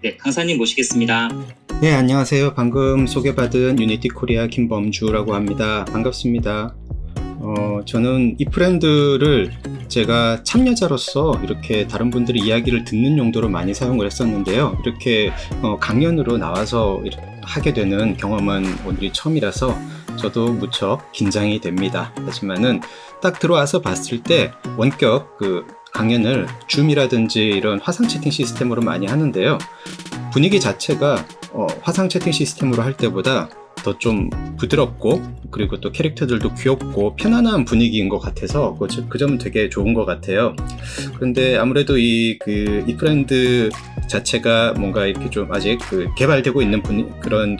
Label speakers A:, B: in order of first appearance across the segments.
A: 네, 강사님 모시겠습니다.
B: 네, 안녕하세요. 방금 소개받은 유니티 코리아 김범주라고 합니다. 반갑습니다. 저는 이 브랜드를 제가 참여자로서 이렇게 다른 분들의 이야기를 듣는 용도로 많이 사용을 했었는데요. 이렇게 강연으로 나와서 하게 되는 경험은 오늘이 처음이라서 저도 무척 긴장이 됩니다. 하지만은 딱 들어와서 봤을 때 원격 강연을 줌이라든지 이런 화상 채팅 시스템으로 많이 하는데요. 분위기 자체가 화상 채팅 시스템으로 할 때보다 더 좀 부드럽고, 그리고 또 캐릭터들도 귀엽고 편안한 분위기인 것 같아서 그 점은 되게 좋은 것 같아요. 그런데 아무래도 이 브랜드 자체가 뭔가 이렇게 좀 아직 개발되고 있는 그런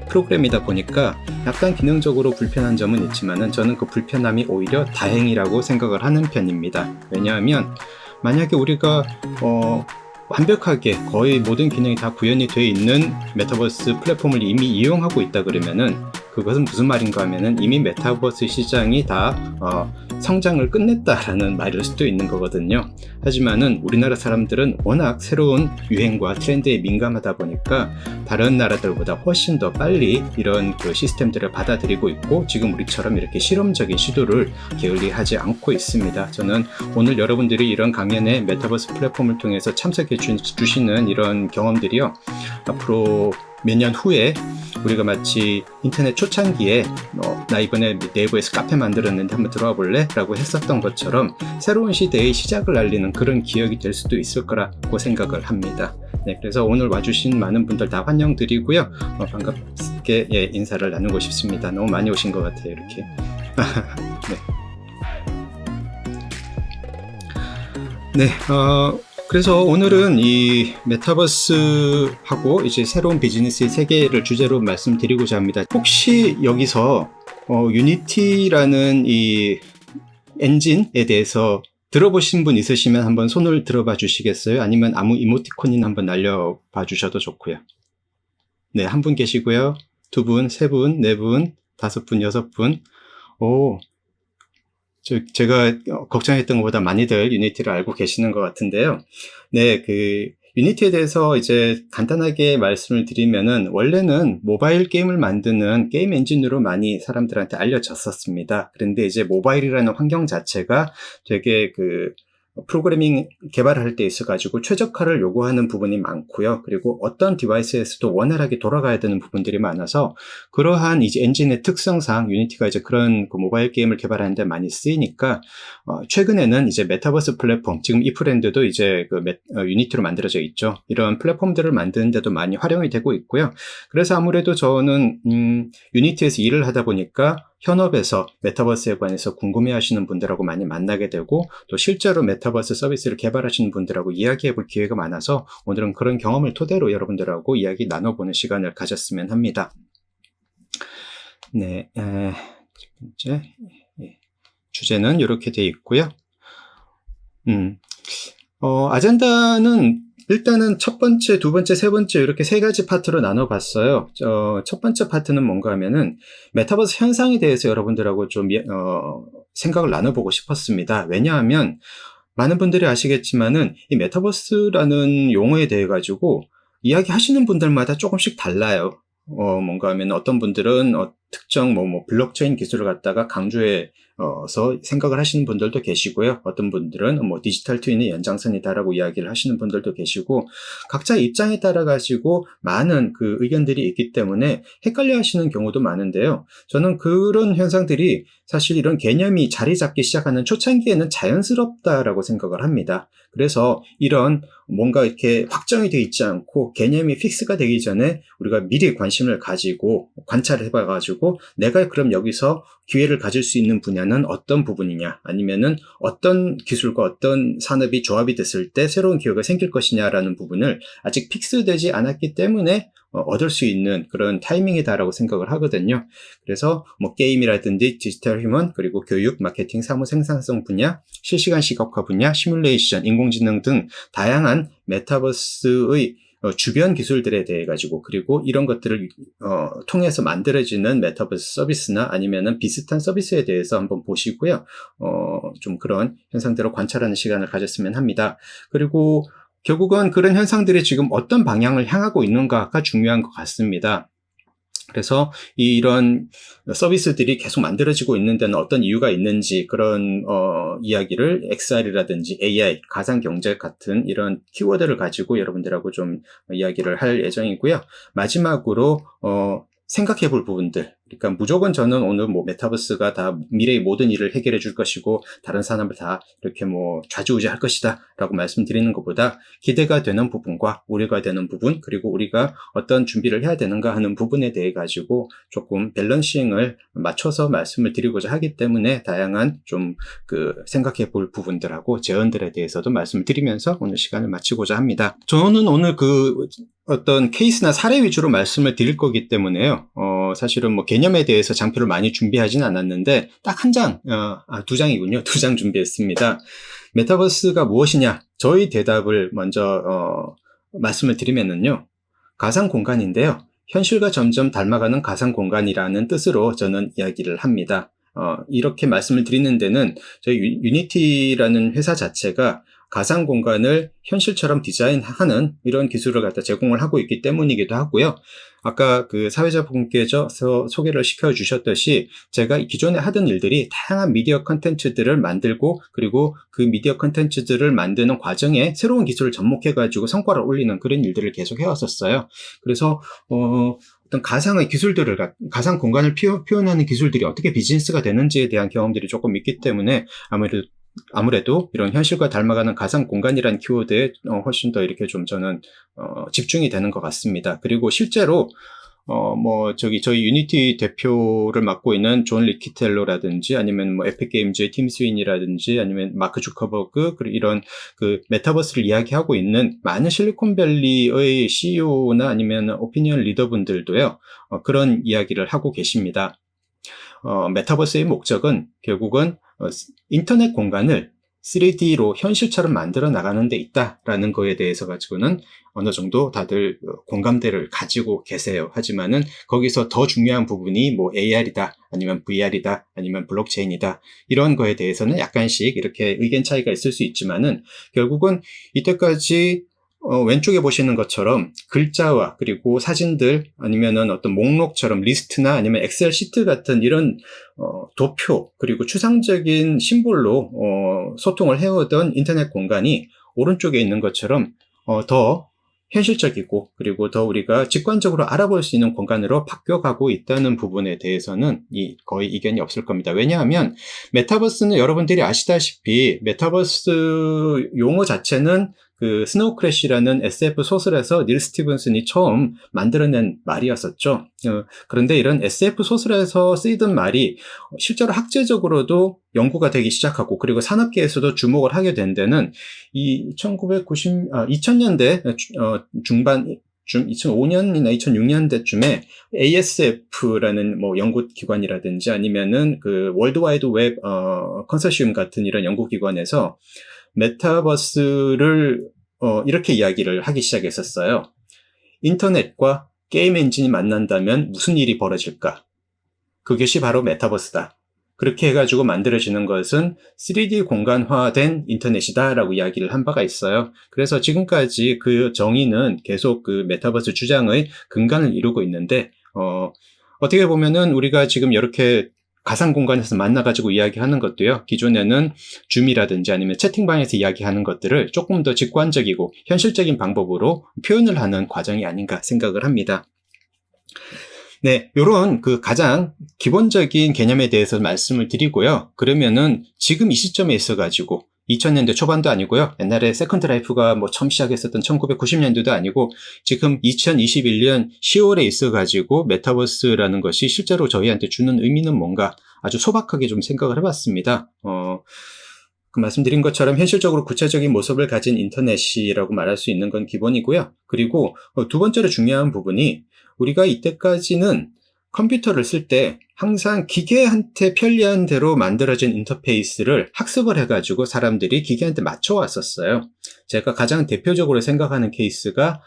B: 프로그램이다 보니까 약간 기능적으로 불편한 점은 있지만은 저는 그 불편함이 오히려 다행이라고 생각을 하는 편입니다. 왜냐하면 만약에 우리가 완벽하게 거의 모든 기능이 다 구현이 되어 있는 메타버스 플랫폼을 이미 이용하고 있다 그러면은 그것은 무슨 말인가 하면은 이미 메타버스 시장이 다 성장을 끝냈다라는 말일 수도 있는 거거든요. 하지만은 우리나라 사람들은 워낙 새로운 유행과 트렌드에 민감하다 보니까 다른 나라들보다 훨씬 더 빨리 이런 시스템들을 받아들이고 있고, 지금 우리처럼 이렇게 실험적인 시도를 게을리하지 않고 있습니다. 저는 오늘 여러분들이 이런 강연에 메타버스 플랫폼을 통해서 참석해 주시는 이런 경험들이요, 앞으로 몇 년 후에 우리가 마치 인터넷 초창기에 나 이번에 네이버에서 카페 만들었는데 한번 들어와 볼래? 라고 했었던 것처럼 새로운 시대의 시작을 알리는 그런 기억이 될 수도 있을 거라고 생각을 합니다. 네, 그래서 오늘 와주신 많은 분들 다 환영드리고요. 반갑게 인사를 나누고 싶습니다. 너무 많이 오신 것 같아요, 이렇게. 네. 그래서 오늘은 이 메타버스하고 이제 새로운 비즈니스의 세계를 주제로 말씀드리고자 합니다. 혹시 여기서 유니티라는 이 엔진에 대해서 들어보신 분 있으시면 한번 손을 들어봐 주시겠어요? 아니면 아무 이모티콘이나 한번 날려봐 주셔도 좋고요. 네, 한 분 계시고요. 두 분, 세 분, 네 분, 다섯 분, 여섯 분. 제가 걱정했던 것보다 많이들 유니티를 알고 계시는 것 같은데요. 네, 유니티에 대해서 이제 간단하게 말씀을 드리면은, 원래는 모바일 게임을 만드는 게임 엔진으로 많이 사람들한테 알려졌었습니다. 그런데 이제 모바일이라는 환경 자체가 되게 프로그래밍 개발을 할 때 있어가지고 최적화를 요구하는 부분이 많고요. 그리고 어떤 디바이스에서도 원활하게 돌아가야 되는 부분들이 많아서 그러한 이제 엔진의 특성상 유니티가 이제 그런 모바일 게임을 개발하는 데 많이 쓰이니까 최근에는 이제 메타버스 플랫폼, 지금 이 브랜드도 이제 유니티로 만들어져 있죠. 이런 플랫폼들을 만드는 데도 많이 활용이 되고 있고요. 그래서 아무래도 저는 유니티에서 일을 하다 보니까 현업에서 메타버스에 관해서 궁금해하시는 분들하고 많이 만나게 되고, 또 실제로 메타버스 서비스를 개발하시는 분들하고 이야기해 볼 기회가 많아서 오늘은 그런 경험을 토대로 여러분들하고 이야기 나눠보는 시간을 가졌으면 합니다. 네, 첫 번째 주제는 이렇게 돼 있고요. 아젠다는 일단은 첫 번째, 두 번째, 세 번째 이렇게 세 가지 파트로 나눠봤어요. 첫 번째 파트는 뭔가 하면은 메타버스 현상에 대해서 여러분들하고 좀 생각을 나눠보고 싶었습니다. 왜냐하면 많은 분들이 아시겠지만은 이 메타버스라는 용어에 대해 가지고 이야기하시는 분들마다 조금씩 달라요. 뭔가 하면 어떤 분들은 특정 블록체인 기술을 갖다가 강조해서 생각을 하시는 분들도 계시고요. 어떤 분들은 디지털 트윈의 연장선이다라고 이야기를 하시는 분들도 계시고, 각자 입장에 따라 가지고 많은 의견들이 있기 때문에 헷갈려 하시는 경우도 많은데요. 저는 그런 현상들이 사실 이런 개념이 자리 잡기 시작하는 초창기에는 자연스럽다라고 생각을 합니다. 그래서 이런 뭔가 이렇게 확정이 되어 있지 않고 개념이 픽스가 되기 전에 우리가 미리 관심을 가지고 관찰을 해봐가지고 내가 그럼 여기서 기회를 가질 수 있는 분야는 어떤 부분이냐, 아니면은 어떤 기술과 어떤 산업이 조합이 됐을 때 새로운 기회가 생길 것이냐라는 부분을 아직 픽스되지 않았기 때문에 얻을 수 있는 그런 타이밍이다라고 생각을 하거든요. 그래서 게임이라든지 디지털 휴먼, 그리고 교육, 마케팅, 사무 생산성 분야, 실시간 시각화 분야, 시뮬레이션, 인공지능 등 다양한 메타버스의 주변 기술들에 대해 가지고, 그리고 이런 것들을 통해서 만들어지는 메타버스 서비스나 아니면은 비슷한 서비스에 대해서 한번 보시고요. 좀 그런 현상들을 관찰하는 시간을 가졌으면 합니다. 그리고 결국은 그런 현상들이 지금 어떤 방향을 향하고 있는가가 중요한 것 같습니다. 그래서 이런 서비스들이 계속 만들어지고 있는 데는 어떤 이유가 있는지 그런 이야기를 XR이라든지 AI, 가상경제 같은 이런 키워드를 가지고 여러분들하고 좀 이야기를 할 예정이고요. 마지막으로 생각해 볼 부분들. 그러니까 무조건 저는 오늘 뭐 메타버스가 다 미래의 모든 일을 해결해 줄 것이고 다른 산업을 다 이렇게 뭐 좌지우지할 것이다 라고 말씀드리는 것보다 기대가 되는 부분과 우려가 되는 부분, 그리고 우리가 어떤 준비를 해야 되는가 하는 부분에 대해 가지고 조금 밸런싱을 맞춰서 말씀을 드리고자 하기 때문에 다양한 좀 생각해 볼 부분들하고 제언들에 대해서도 말씀을 드리면서 오늘 시간을 마치고자 합니다. 저는 오늘 어떤 케이스나 사례 위주로 말씀을 드릴 거기 때문에요. 사실은 뭐 개념에 대해서 장표를 많이 준비하진 않았는데 딱 한 장, 두 장이군요. 두 장 준비했습니다. 메타버스가 무엇이냐? 저희 대답을 먼저 말씀을 드리면은요. 가상 공간인데요. 현실과 점점 닮아가는 가상 공간이라는 뜻으로 저는 이야기를 합니다. 이렇게 말씀을 드리는 데는 저희 유니티라는 회사 자체가 가상 공간을 현실처럼 디자인하는 이런 기술을 갖다 제공을 하고 있기 때문이기도 하고요. 아까 사회자분께서 소개를 시켜주셨듯이 제가 기존에 하던 일들이 다양한 미디어 컨텐츠들을 만들고 그리고 그 미디어 컨텐츠들을 만드는 과정에 새로운 기술을 접목해가지고 성과를 올리는 그런 일들을 계속 해왔었어요. 그래서 어떤 가상의 기술들을, 가상 공간을 표현하는 기술들이 어떻게 비즈니스가 되는지에 대한 경험들이 조금 있기 때문에 아무래도 이런 현실과 닮아가는 가상 공간이라는 키워드에 훨씬 더 이렇게 좀 저는 집중이 되는 것 같습니다. 그리고 실제로 저희 유니티 대표를 맡고 있는 존 리키텔로라든지 아니면 뭐 에픽 게임즈의 팀 스윈이라든지 아니면 마크 주커버그 그리고 이런 메타버스를 이야기하고 있는 많은 실리콘밸리의 CEO나 아니면 오피니언 리더분들도요, 그런 이야기를 하고 계십니다. 메타버스의 목적은 결국은 인터넷 공간을 3D로 현실처럼 만들어 나가는 데 있다라는 거에 대해서 가지고는 어느 정도 다들 공감대를 가지고 계세요. 하지만은 거기서 더 중요한 부분이 뭐 AR이다, 아니면 VR이다, 아니면 블록체인이다, 이런 거에 대해서는 약간씩 이렇게 의견 차이가 있을 수 있지만은 결국은 이때까지 왼쪽에 보시는 것처럼 글자와 그리고 사진들 아니면은 어떤 목록처럼 리스트나 아니면 엑셀 시트 같은 이런 도표 그리고 추상적인 심볼로 소통을 해오던 인터넷 공간이 오른쪽에 있는 것처럼 더 현실적이고 그리고 더 우리가 직관적으로 알아볼 수 있는 공간으로 바뀌어가고 있다는 부분에 대해서는 거의 이견이 없을 겁니다. 왜냐하면 메타버스는 여러분들이 아시다시피 메타버스 용어 자체는 스노우 크래시라는 SF 소설에서 닐 스티븐슨이 처음 만들어낸 말이었었죠. 그런데 이런 SF 소설에서 쓰이던 말이 실제로 학제적으로도 연구가 되기 시작하고 그리고 산업계에서도 주목을 하게 된 데는 2000년대 중반 2005년이나 2006년대쯤에 ASF라는 뭐 연구기관이라든지 아니면은 월드와이드 웹 컨소시엄 같은 이런 연구기관에서 메타버스를 이렇게 이야기를 하기 시작했었어요. 인터넷과 게임 엔진이 만난다면 무슨 일이 벌어질까? 그것이 바로 메타버스다. 그렇게 해가지고 만들어지는 것은 3D 공간화된 인터넷이다 라고 이야기를 한 바가 있어요. 그래서 지금까지 그 정의는 계속 메타버스 주장의 근간을 이루고 있는데 어떻게 보면은 우리가 지금 이렇게 가상 공간에서 만나가지고 이야기하는 것도요, 기존에는 줌이라든지 아니면 채팅방에서 이야기하는 것들을 조금 더 직관적이고 현실적인 방법으로 표현을 하는 과정이 아닌가 생각을 합니다. 네, 요런 가장 기본적인 개념에 대해서 말씀을 드리고요. 그러면은 지금 이 시점에 있어가지고 2000년대 초반도 아니고요. 옛날에 세컨드 라이프가 뭐 처음 시작했었던 1990년대도 아니고 지금 2021년 10월에 있어가지고 메타버스라는 것이 실제로 저희한테 주는 의미는 뭔가 아주 소박하게 좀 생각을 해봤습니다. 말씀드린 것처럼 현실적으로 구체적인 모습을 가진 인터넷이라고 말할 수 있는 건 기본이고요. 그리고 두 번째로 중요한 부분이 우리가 이때까지는 컴퓨터를 쓸 때 항상 기계한테 편리한 대로 만들어진 인터페이스를 학습을 해가지고 사람들이 기계한테 맞춰왔었어요. 제가 가장 대표적으로 생각하는 케이스가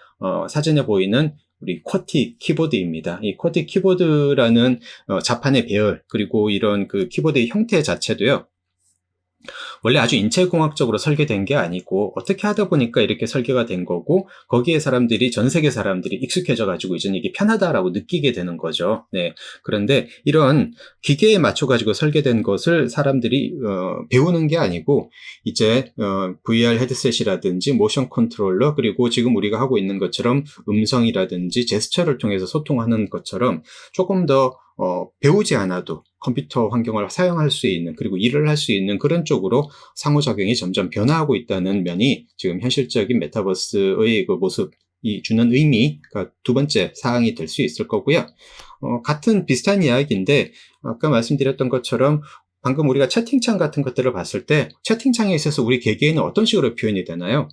B: 사진에 보이는 우리 쿼티 키보드입니다. 이 쿼티 키보드라는 자판의 배열 그리고 이런 키보드의 형태 자체도요. 원래 아주 인체공학적으로 설계된 게 아니고 어떻게 하다 보니까 이렇게 설계가 된 거고 거기에 사람들이 전 세계 사람들이 익숙해져 가지고 이제는 이게 편하다라고 느끼게 되는 거죠. 네. 그런데 이런 기계에 맞춰 가지고 설계된 것을 사람들이 배우는 게 아니고 이제 VR 헤드셋이라든지 모션 컨트롤러 그리고 지금 우리가 하고 있는 것처럼 음성이라든지 제스처를 통해서 소통하는 것처럼 조금 더 배우지 않아도 컴퓨터 환경을 사용할 수 있는 그리고 일을 할 수 있는 그런 쪽으로 상호작용이 점점 변화하고 있다는 면이 지금 현실적인 메타버스의 그 모습이 주는 의미가 두 번째 사항이 될 수 있을 거고요. 같은 비슷한 이야기인데 아까 말씀드렸던 것처럼 방금 우리가 채팅창 같은 것들을 봤을 때 채팅창에 있어서 우리 개개인은 어떤 식으로 표현이 되나요?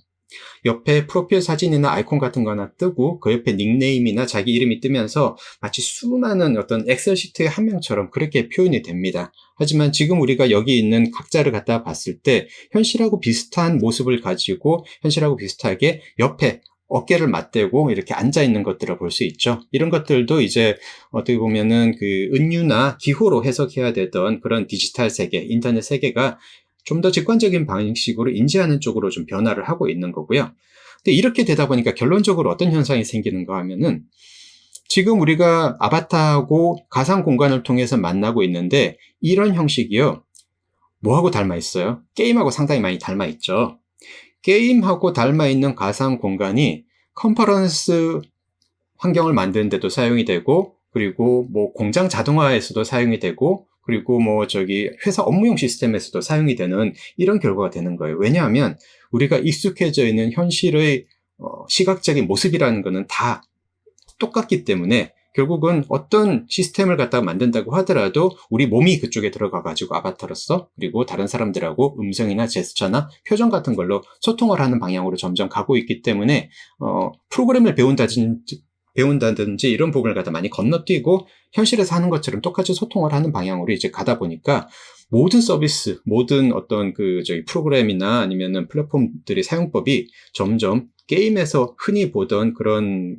B: 옆에 프로필 사진이나 아이콘 같은 거 하나 뜨고 그 옆에 닉네임이나 자기 이름이 뜨면서 마치 수많은 어떤 엑셀 시트의 한 명처럼 그렇게 표현이 됩니다. 하지만 지금 우리가 여기 있는 각자를 갖다 봤을 때 현실하고 비슷한 모습을 가지고 현실하고 비슷하게 옆에 어깨를 맞대고 이렇게 앉아있는 것들을 볼 수 있죠. 이런 것들도 이제 어떻게 보면은 그 은유나 기호로 해석해야 되던 그런 디지털 세계, 인터넷 세계가 좀 더 직관적인 방식으로 인지하는 쪽으로 좀 변화를 하고 있는 거고요. 근데 이렇게 되다 보니까 결론적으로 어떤 현상이 생기는가 하면은 지금 우리가 아바타하고 가상 공간을 통해서 만나고 있는데 이런 형식이요. 뭐하고 닮아 있어요? 게임하고 상당히 많이 닮아 있죠. 게임하고 닮아 있는 가상 공간이 컨퍼런스 환경을 만드는 데도 사용이 되고 그리고 뭐 공장 자동화에서도 사용이 되고 그리고 뭐 저기 회사 업무용 시스템에서도 사용이 되는 이런 결과가 되는 거예요. 왜냐하면 우리가 익숙해져 있는 현실의 시각적인 모습이라는 거는 다 똑같기 때문에 결국은 어떤 시스템을 갖다가 만든다고 하더라도 우리 몸이 그쪽에 들어가 가지고 아바타로서 그리고 다른 사람들하고 음성이나 제스처나 표정 같은 걸로 소통을 하는 방향으로 점점 가고 있기 때문에 프로그램을 배운다든지 이런 부분을 갖다 많이 건너뛰고 현실에서 하는 것처럼 똑같이 소통을 하는 방향으로 이제 가다 보니까 모든 서비스, 모든 어떤 저희 프로그램이나 아니면은 플랫폼들의 사용법이 점점 게임에서 흔히 보던 그런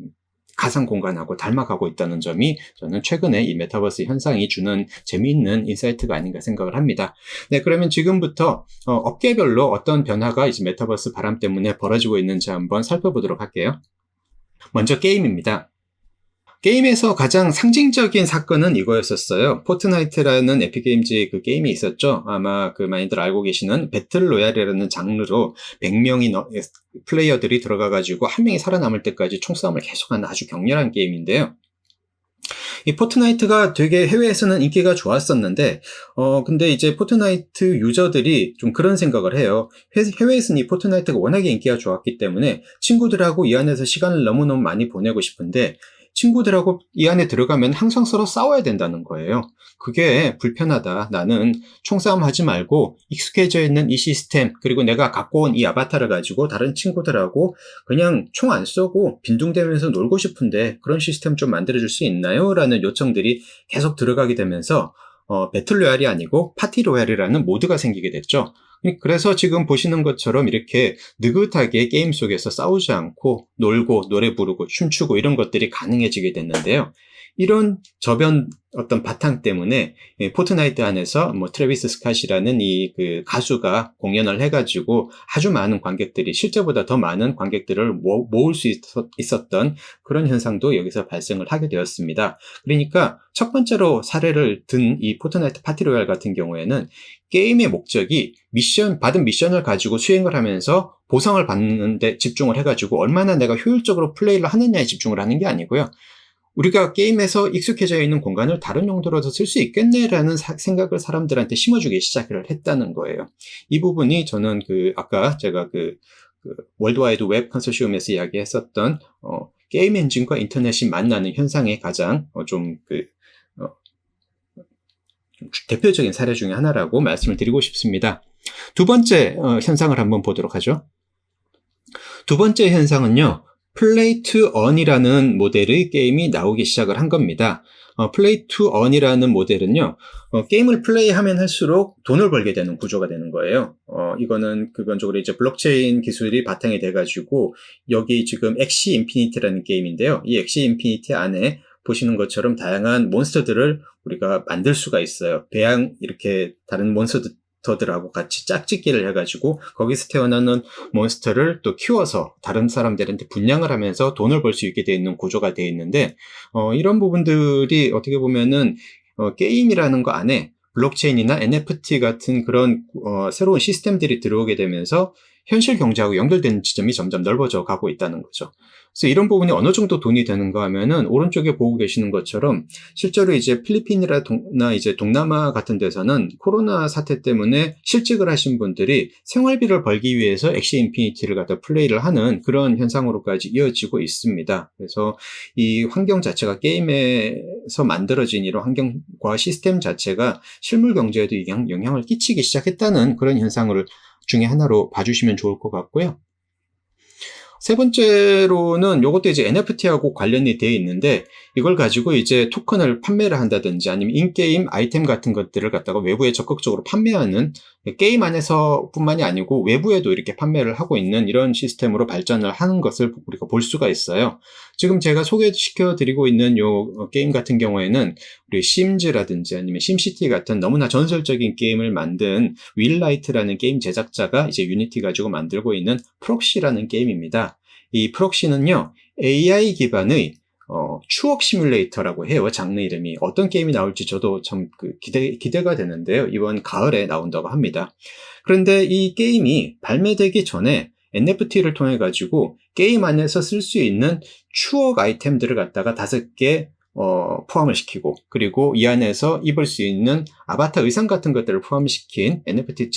B: 가상 공간하고 닮아가고 있다는 점이 저는 최근에 이 메타버스 현상이 주는 재미있는 인사이트가 아닌가 생각을 합니다. 네, 그러면 지금부터 업계별로 어떤 변화가 이제 메타버스 바람 때문에 벌어지고 있는지 한번 살펴보도록 할게요. 먼저 게임입니다. 게임에서 가장 상징적인 사건은 이거였었어요. 포트나이트라는 에픽게임즈의 그 게임이 있었죠. 아마 많이들 알고 계시는 배틀 로얄이라는 장르로 100명이 플레이어들이 들어가가지고 한 명이 살아남을 때까지 총싸움을 계속하는 아주 격렬한 게임인데요. 이 포트나이트가 되게 해외에서는 인기가 좋았었는데, 근데 이제 포트나이트 유저들이 좀 그런 생각을 해요. 해외에서는 이 포트나이트가 워낙에 인기가 좋았기 때문에 친구들하고 이 안에서 시간을 너무너무 많이 보내고 싶은데, 친구들하고 이 안에 들어가면 항상 서로 싸워야 된다는 거예요. 그게 불편하다. 나는 총싸움 하지 말고 익숙해져 있는 이 시스템 그리고 내가 갖고 온 이 아바타를 가지고 다른 친구들하고 그냥 총 안 쏘고 빈둥대면서 놀고 싶은데 그런 시스템 좀 만들어줄 수 있나요? 라는 요청들이 계속 들어가게 되면서 배틀로얄이 아니고 파티로얄이라는 모드가 생기게 됐죠. 그래서 지금 보시는 것처럼 이렇게 느긋하게 게임 속에서 싸우지 않고 놀고 노래 부르고 춤추고 이런 것들이 가능해지게 됐는데요. 이런 저변 어떤 바탕 때문에 포트나이트 안에서 뭐 트래비스 스캇이라는 가수가 공연을 해가지고 아주 많은 관객들이 실제보다 더 많은 관객들을 모을 수 있었던 그런 현상도 여기서 발생을 하게 되었습니다. 그러니까 첫 번째로 사례를 든 이 포트나이트 파티로얄 같은 경우에는 게임의 목적이 받은 미션을 가지고 수행을 하면서 보상을 받는 데 집중을 해가지고 얼마나 내가 효율적으로 플레이를 하느냐에 집중을 하는 게 아니고요. 우리가 게임에서 익숙해져 있는 공간을 다른 용도로도 쓸 수 있겠네라는 생각을 사람들한테 심어주기 시작을 했다는 거예요. 이 부분이 저는 아까 제가 월드와이드 웹 컨소시엄에서 이야기했었던 게임 엔진과 인터넷이 만나는 현상의 가장 좀 대표적인 사례 중에 하나라고 말씀을 드리고 싶습니다. 두 번째 현상을 한번 보도록 하죠. 두 번째 현상은요. 플레이 투 언이라는 모델의 게임이 나오기 시작을 한 겁니다. 플레이 투 언이라는 모델은요. 게임을 플레이하면 할수록 돈을 벌게 되는 구조가 되는 거예요. 이거는 기본적으로 이제 블록체인 기술이 바탕이 돼가지고 여기 지금 엑시 인피니티라는 게임인데요. 이 엑시 인피니티 안에 보시는 것처럼 다양한 몬스터들을 우리가 만들 수가 있어요. 이렇게 다른 몬스터들 캐릭터들하고 같이 짝짓기를 해가지고 거기서 태어나는 몬스터를 또 키워서 다른 사람들한테 분양을 하면서 돈을 벌 수 있게 되어 있는 구조가 되어 있는데, 이런 부분들이 어떻게 보면은 게임이라는 거 안에 블록체인이나 NFT 같은 그런 새로운 시스템들이 들어오게 되면서 현실 경제하고 연결되는 지점이 점점 넓어져 가고 있다는 거죠. 그래서 이런 부분이 어느 정도 돈이 되는가 하면은 오른쪽에 보고 계시는 것처럼 실제로 이제 필리핀이나 이제 동남아 같은 데서는 코로나 사태 때문에 실직을 하신 분들이 생활비를 벌기 위해서 엑시 인피니티를 갖다 플레이를 하는 그런 현상으로까지 이어지고 있습니다. 그래서 이 환경 자체가 게임에서 만들어진 이런 환경과 시스템 자체가 실물 경제에도 영향을 끼치기 시작했다는 그런 현상을 중에 하나로 봐주시면 좋을 것 같고요. 세 번째로는 이것도 이제 NFT하고 관련이 되어 있는데, 이걸 가지고 이제 토큰을 판매를 한다든지 아니면 인게임 아이템 같은 것들을 갖다가 외부에 적극적으로 판매하는, 게임 안에서 뿐만이 아니고 외부에도 이렇게 판매를 하고 있는 이런 시스템으로 발전을 하는 것을 우리가 볼 수가 있어요. 지금 제가 소개시켜 드리고 있는 요 게임 같은 경우에는 우리 심즈라든지 아니면 심시티 같은 너무나 전설적인 게임을 만든 윌라이트라는 게임 제작자가 이제 유니티 가지고 만들고 있는 프록시라는 게임입니다. 이 프록시는요, AI 기반의 추억 시뮬레이터라고 해요. 장르 이름이. 어떤 게임이 나올지 저도 참 기대가 되는데요. 이번 가을에 나온다고 합니다. 그런데 이 게임이 발매되기 전에 NFT를 통해 가지고 게임 안에서 쓸 수 있는 추억 아이템들을 갖다가 5개 포함을 시키고, 그리고 이 안에서 입을 수 있는 아바타 의상 같은 것들을 포함시킨 NFT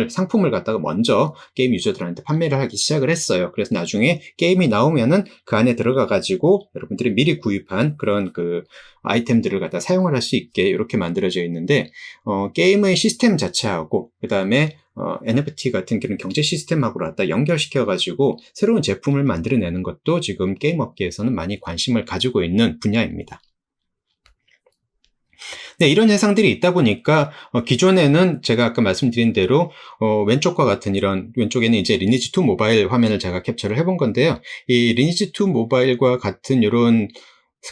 B: 상품을 갖다가 먼저 게임 유저들한테 판매를 하기 시작을 했어요. 그래서 나중에 게임이 나오면은 그 안에 들어가가지고 여러분들이 미리 구입한 그런 그 아이템들을 갖다 사용을 할 수 있게 이렇게 만들어져 있는데, 게임의 시스템 자체하고, 그 다음에 NFT 같은 그런 경제 시스템하고 갖다 연결시켜가지고 새로운 제품을 만들어내는 것도 지금 게임 업계에서는 많이 관심을 가지고 있는 분야입니다. 네, 이런 현상들이 있다 보니까 기존에는 제가 아까 말씀드린 대로 왼쪽과 같은 왼쪽에는 이제 리니지2 모바일 화면을 제가 캡처를 해본 건데요. 이 리니지2 모바일과 같은 이런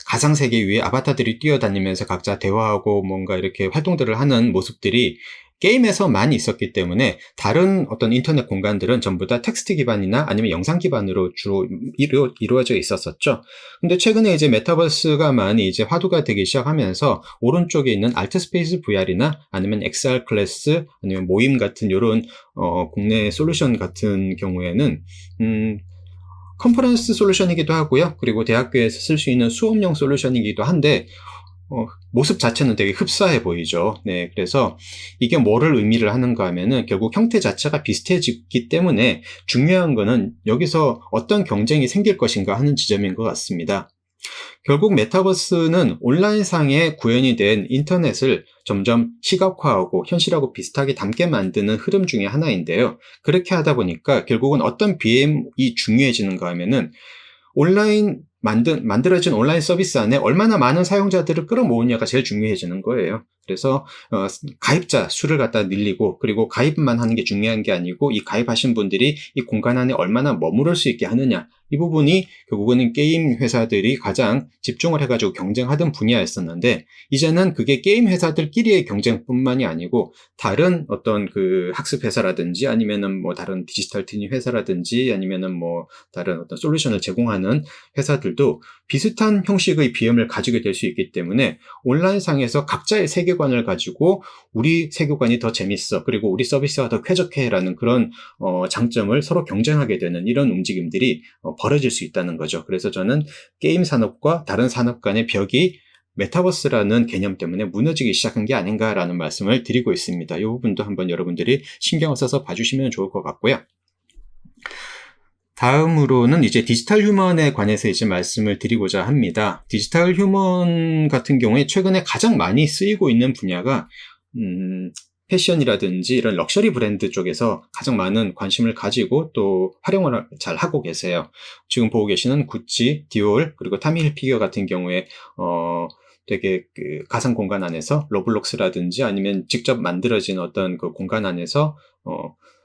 B: 가상 세계 위에 아바타들이 뛰어다니면서 각자 대화하고 뭔가 이렇게 활동들을 하는 모습들이 게임에서 많이 있었기 때문에 다른 어떤 인터넷 공간들은 전부 다 텍스트 기반이나 아니면 영상 기반으로 주로 이루어져 있었었죠. 근데 최근에 이제 메타버스가 많이 이제 화두가 되기 시작하면서 오른쪽에 있는 알트스페이스 VR이나 아니면 XR 클래스 아니면 모임 같은 이런 국내 솔루션 같은 경우에는 컨퍼런스 솔루션이기도 하고요. 그리고 대학교에서 쓸 수 있는 수업용 솔루션이기도 한데 모습 자체는 되게 흡사해 보이죠. 네, 그래서 이게 뭐를 의미를 하는가 하면은 결국 형태 자체가 비슷해지기 때문에 중요한 거는 여기서 어떤 경쟁이 생길 것인가 하는 지점인 것 같습니다. 결국 메타버스는 온라인상에 구현이 된 인터넷을 점점 시각화하고 현실하고 비슷하게 닮게 만드는 흐름 중에 하나인데요. 그렇게 하다 보니까 결국은 어떤 BM이 중요해지는가 하면은 만들어진 온라인 서비스 안에 얼마나 많은 사용자들을 끌어모으냐가 제일 중요해지는 거예요. 그래서 가입자 수를 갖다 늘리고, 그리고 가입만 하는 게 중요한 게 아니고 이 가입하신 분들이 이 공간 안에 얼마나 머무를 수 있게 하느냐, 이 부분이 결국은 게임 회사들이 가장 집중을 해가지고 경쟁하던 분야였었는데, 이제는 그게 게임 회사들끼리의 경쟁뿐만이 아니고 다른 어떤 그 학습 회사라든지 아니면은 뭐 다른 디지털 트윈 회사라든지 아니면은 뭐 다른 어떤 솔루션을 제공하는 회사들도 비슷한 형식의 BM을 가지게 될 수 있기 때문에 온라인상에서 각자의 세계관을 가지고 우리 세계관이 더 재밌어, 그리고 우리 서비스가 더 쾌적해라는 그런 장점을 서로 경쟁하게 되는 이런 움직임들이 벌어질 수 있다는 거죠. 그래서 저는 게임 산업과 다른 산업 간의 벽이 메타버스라는 개념 때문에 무너지기 시작한 게 아닌가라는 말씀을 드리고 있습니다. 이 부분도 한번 여러분들이 신경을 써서 봐주시면 좋을 것 같고요. 다음으로는 이제 디지털 휴먼에 관해서 이제 말씀을 드리고자 합니다. 디지털 휴먼 같은 경우에 최근에 가장 많이 쓰이고 있는 분야가 패션이라든지 이런 럭셔리 브랜드 쪽에서 가장 많은 관심을 가지고 또 활용을 잘 하고 계세요. 지금 보고 계시는 구찌, 디올, 그리고 타미 힐피겨 같은 경우에 되게 그 가상 공간 안에서 로블록스라든지 아니면 직접 만들어진 어떤 그 공간 안에서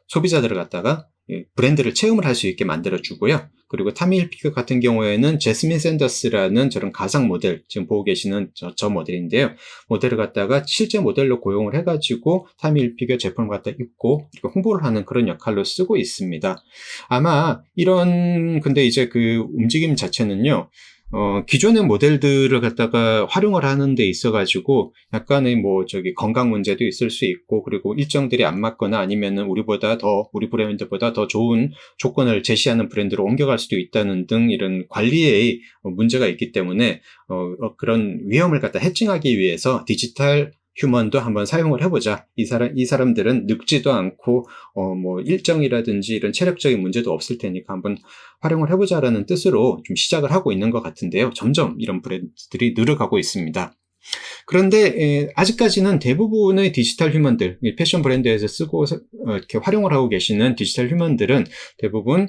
B: 소비자들을 갖다가 브랜드를 체험을 할 수 있게 만들어주고요. 그리고 타미 힐피거 같은 경우에는 제스민 샌더스라는 저런 가상 모델, 지금 보고 계시는 저 모델인데요. 모델을 갖다가 실제 모델로 고용을 해가지고 타미 힐피거 제품을 갖다 입고 이렇게 홍보를 하는 그런 역할로 쓰고 있습니다. 아마 근데 이제 그 움직임 자체는요, 기존의 모델들을 갖다가 활용을 하는 데 있어가지고 약간의 건강 문제도 있을 수 있고, 그리고 일정들이 안 맞거나 아니면은 우리 브랜드보다 더 좋은 조건을 제시하는 브랜드로 옮겨갈 수도 있다는 등 이런 관리에 문제가 있기 때문에, 그런 위험을 갖다 해칭하기 위해서 디지털 휴먼도 한번 사용을 해보자. 이 사람들은 늙지도 않고, 일정이라든지 이런 체력적인 문제도 없을 테니까 한번 활용을 해보자라는 뜻으로 좀 시작을 하고 있는 것 같은데요. 점점 이런 브랜드들이 늘어가고 있습니다. 그런데 아직까지는 대부분의 디지털 휴먼들, 패션 브랜드에서 쓰고 이렇게 활용을 하고 계시는 디지털 휴먼들은 대부분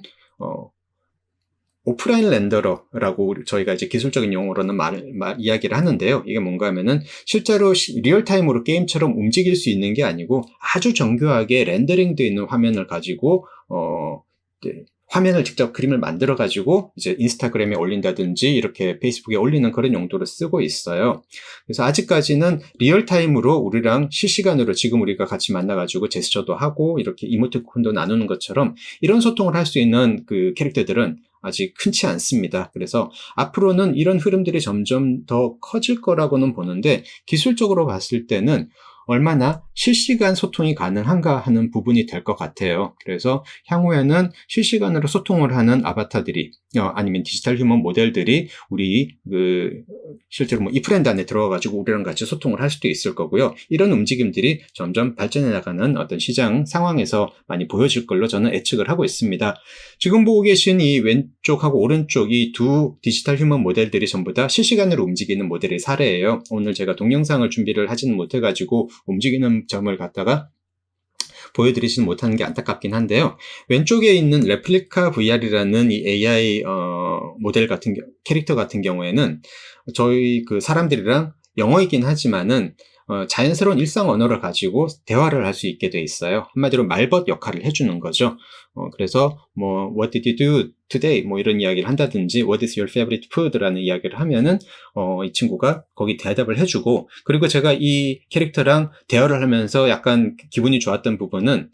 B: 오프라인 렌더러라고 저희가 이제 기술적인 용어로는 이야기를 하는데요. 이게 뭔가 하면은 실제로 리얼타임으로 게임처럼 움직일 수 있는 게 아니고 아주 정교하게 렌더링되어 있는 화면을 가지고 화면을 직접 그림을 만들어 가지고 이제 인스타그램에 올린다든지 이렇게 페이스북에 올리는 그런 용도로 쓰고 있어요. 그래서 아직까지는 리얼타임으로 우리랑 실시간으로 지금 우리가 같이 만나 가지고 제스처도 하고 이렇게 이모티콘도 나누는 것처럼 이런 소통을 할 수 있는 그 캐릭터들은 아직 흔치 않습니다. 그래서 앞으로는 이런 흐름들이 점점 더 커질 거라고는 보는데, 기술적으로 봤을 때는 얼마나 실시간 소통이 가능한가 하는 부분이 될 것 같아요. 그래서 향후에는 실시간으로 소통을 하는 아바타들이 아니면 디지털 휴먼 모델들이 우리 실제로 이 브랜드 안에 들어가가지고 우리랑 같이 소통을 할 수도 있을 거고요. 이런 움직임들이 점점 발전해 나가는 어떤 시장 상황에서 많이 보여질 걸로 저는 예측을 하고 있습니다. 지금 보고 계신 이 왼쪽하고 오른쪽 이 두 디지털 휴먼 모델들이 전부 다 실시간으로 움직이는 모델의 사례예요. 오늘 제가 동영상을 준비를 하지는 못해가지고 움직이는 점을 갖다가 보여드리지는 못하는 게 안타깝긴 한데요. 왼쪽에 있는 레플리카 VR이라는 이 AI 모델 캐릭터 같은 경우에는 저희 그 사람들이랑 영어이긴 하지만은 자연스러운 일상 언어를 가지고 대화를 할 수 있게 돼 있어요. 한마디로 말벗 역할을 해주는 거죠. 그래서 What did you do today? 이런 이야기를 한다든지 What is your favorite food? 라는 이야기를 하면은 이 친구가 거기 대답을 해주고, 그리고 제가 이 캐릭터랑 대화를 하면서 약간 기분이 좋았던 부분은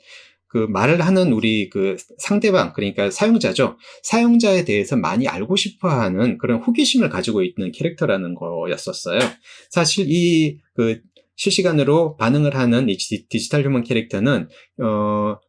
B: 그 말을 하는 우리 그 상대방, 그러니까 사용자죠. 사용자에 대해서 많이 알고 싶어 하는 그런 호기심을 가지고 있는 캐릭터라는 거였었어요. 사실 실시간으로 반응을 하는 이 디지털 휴먼 캐릭터는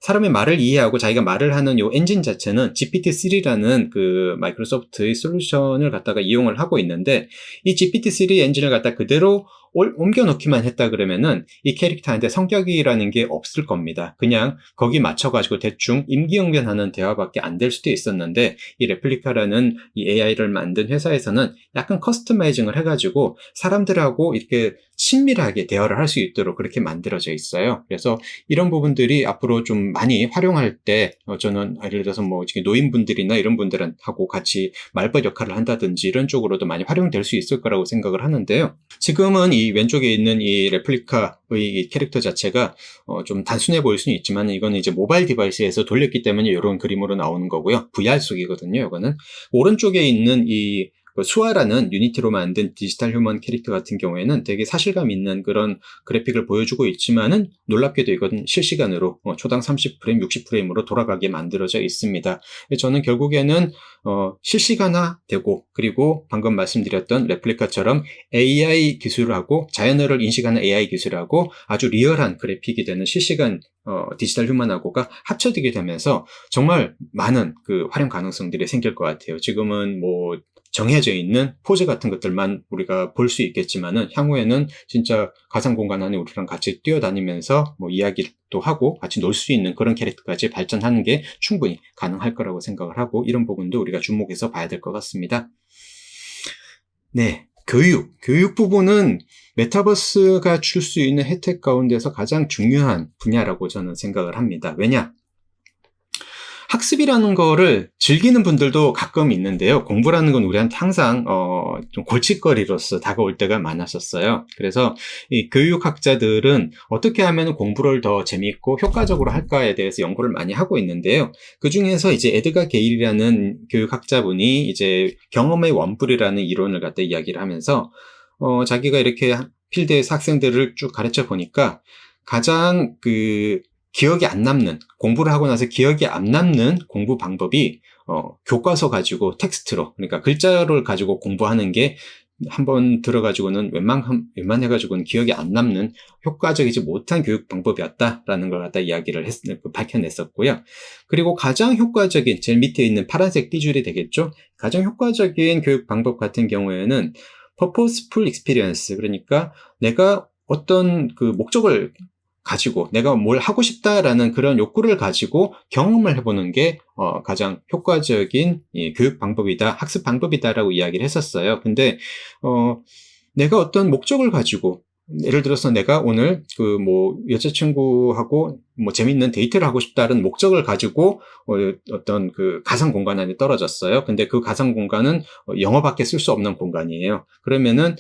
B: 사람의 말을 이해하고 자기가 말을 하는 요 엔진 자체는 GPT-3라는 그 마이크로소프트의 솔루션을 갖다가 이용을 하고 있는데, 이 GPT-3 엔진을 갖다 그대로 옮겨 놓기만 했다 그러면은 이 캐릭터한테 성격이라는 게 없을 겁니다. 그냥 거기 맞춰가지고 대충 임기응변하는 대화밖에 안 될 수도 있었는데, 이 레플리카라는 이 AI를 만든 회사에서는 약간 커스터마이징을 해가지고 사람들하고 이렇게 친밀하게 대화를 할 수 있도록 그렇게 만들어져 있어요. 그래서 이런 부분들이 앞으로 좀 많이 활용할 때 저는 예를 들어서 노인분들이나 이런 분들하고 같이 말벗 역할을 한다든지 이런 쪽으로도 많이 활용될 수 있을 거라고 생각을 하는데요. 지금은 이 왼쪽에 있는 이 레플리카의 이 캐릭터 자체가 좀 단순해 보일 수는 있지만, 이거는 이제 모바일 디바이스에서 돌렸기 때문에 이런 그림으로 나오는 거고요. VR 속이거든요, 이거는. 오른쪽에 있는 이 수아라는 유니티로 만든 디지털 휴먼 캐릭터 같은 경우에는 되게 사실감 있는 그런 그래픽을 보여주고 있지만은, 놀랍게도 이건 실시간으로 초당 30프레임, 60프레임으로 돌아가게 만들어져 있습니다. 저는 결국에는 실시간화되고, 그리고 방금 말씀드렸던 레플리카처럼 AI 기술하고 자연어를 인식하는 AI 기술하고 아주 리얼한 그래픽이 되는 실시간 디지털 휴먼하고가 합쳐지게 되면서 정말 많은 그 활용 가능성들이 생길 것 같아요. 지금은 정해져 있는 포즈 같은 것들만 우리가 볼 수 있겠지만은, 향후에는 진짜 가상 공간 안에 우리랑 같이 뛰어다니면서 이야기도 하고 같이 놀 수 있는 그런 캐릭터까지 발전하는 게 충분히 가능할 거라고 생각을 하고, 이런 부분도 우리가 주목해서 봐야 될 것 같습니다. 네. 교육 부분은 메타버스가 줄 수 있는 혜택 가운데서 가장 중요한 분야라고 저는 생각을 합니다. 왜냐? 학습이라는 거를 즐기는 분들도 가끔 있는데요. 공부라는 건 우리한테 항상 좀 골칫거리로서 다가올 때가 많았었어요. 그래서 이 교육학자들은 어떻게 하면 공부를 더 재미있고 효과적으로 할까에 대해서 연구를 많이 하고 있는데요. 그 중에서 이제 에드가 게일이라는 교육학자분이 이제 경험의 원뿔이라는 이론을 갖다 이야기를 하면서 자기가 이렇게 필드에서 학생들을 쭉 가르쳐 보니까 가장 기억이 안 남는, 공부를 하고 나서 기억이 안 남는 공부 방법이 교과서 가지고 텍스트로, 그러니까 글자를 가지고 공부하는 게 한번 들어가지고는 웬만해가지고는 기억이 안 남는 효과적이지 못한 교육 방법이었다라는 걸 갖다 이야기를 밝혀냈었고요. 그리고 가장 효과적인, 제일 밑에 있는 파란색 띠줄이 되겠죠? 가장 효과적인 교육 방법 같은 경우에는 purposeful experience, 그러니까 내가 어떤 목적을 가지고 내가 뭘 하고 싶다라는 그런 욕구를 가지고 경험을 해보는 게 가장 효과적인 교육 방법이다, 학습 방법이다라고 이야기를 했었어요. 근데 내가 어떤 목적을 가지고, 예를 들어서 내가 오늘 여자친구하고 재밌는 데이트를 하고 싶다는 목적을 가지고 어떤 가상 공간 안에 떨어졌어요. 근데 그 가상 공간은 영어밖에 쓸 수 없는 공간이에요. 그러면은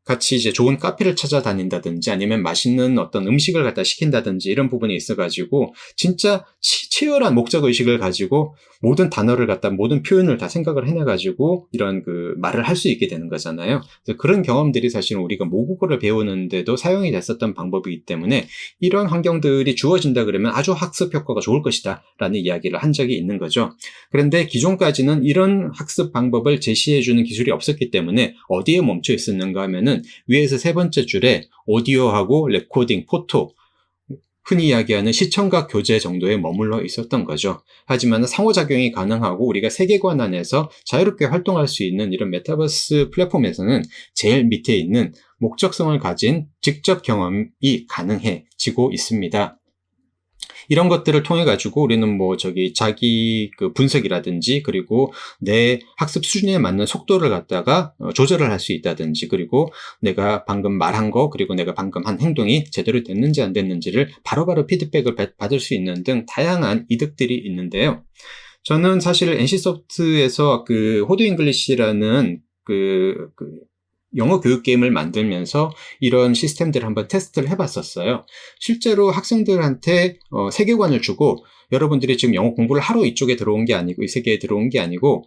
B: 같이 이제 좋은 카페를 찾아다닌다든지 아니면 맛있는 어떤 음식을 갖다 시킨다든지 이런 부분이 있어가지고 진짜 치열한 목적의식을 가지고 모든 단어를 모든 표현을 다 생각을 해내가지고 이런 말을 할 수 있게 되는 거잖아요. 그래서 그런 경험들이 사실은 우리가 모국어를 배우는데도 사용이 됐었던 방법이기 때문에 이런 환경들이 주어진다 그러면 아주 학습 효과가 좋을 것이다 라는 이야기를 한 적이 있는 거죠. 그런데 기존까지는 이런 학습 방법을 제시해주는 기술이 없었기 때문에 어디에 멈춰 있었는가 하면은 위에서 세 번째 줄에 오디오하고 레코딩, 포토, 흔히 이야기하는 시청각 교재 정도에 머물러 있었던 거죠. 하지만 상호작용이 가능하고 우리가 세계관 안에서 자유롭게 활동할 수 있는 이런 메타버스 플랫폼에서는 제일 밑에 있는 목적성을 가진 직접 경험이 가능해지고 있습니다. 이런 것들을 통해 가지고 우리는 자기 분석이라든지 그리고 내 학습 수준에 맞는 속도를 갖다가 조절을 할 수 있다든지, 그리고 내가 방금 말한 거, 그리고 내가 방금 한 행동이 제대로 됐는지 안 됐는지를 바로바로 피드백을 받을 수 있는 등 다양한 이득들이 있는데요. 저는 사실 NC소프트에서 호드 잉글리시라는 영어 교육 게임을 만들면서 이런 시스템들을 한번 테스트를 해봤었어요. 실제로 학생들한테 세계관을 주고, 여러분들이 지금 영어 공부를 하러 이쪽에 들어온 게 아니고, 이 세계에 들어온 게 아니고,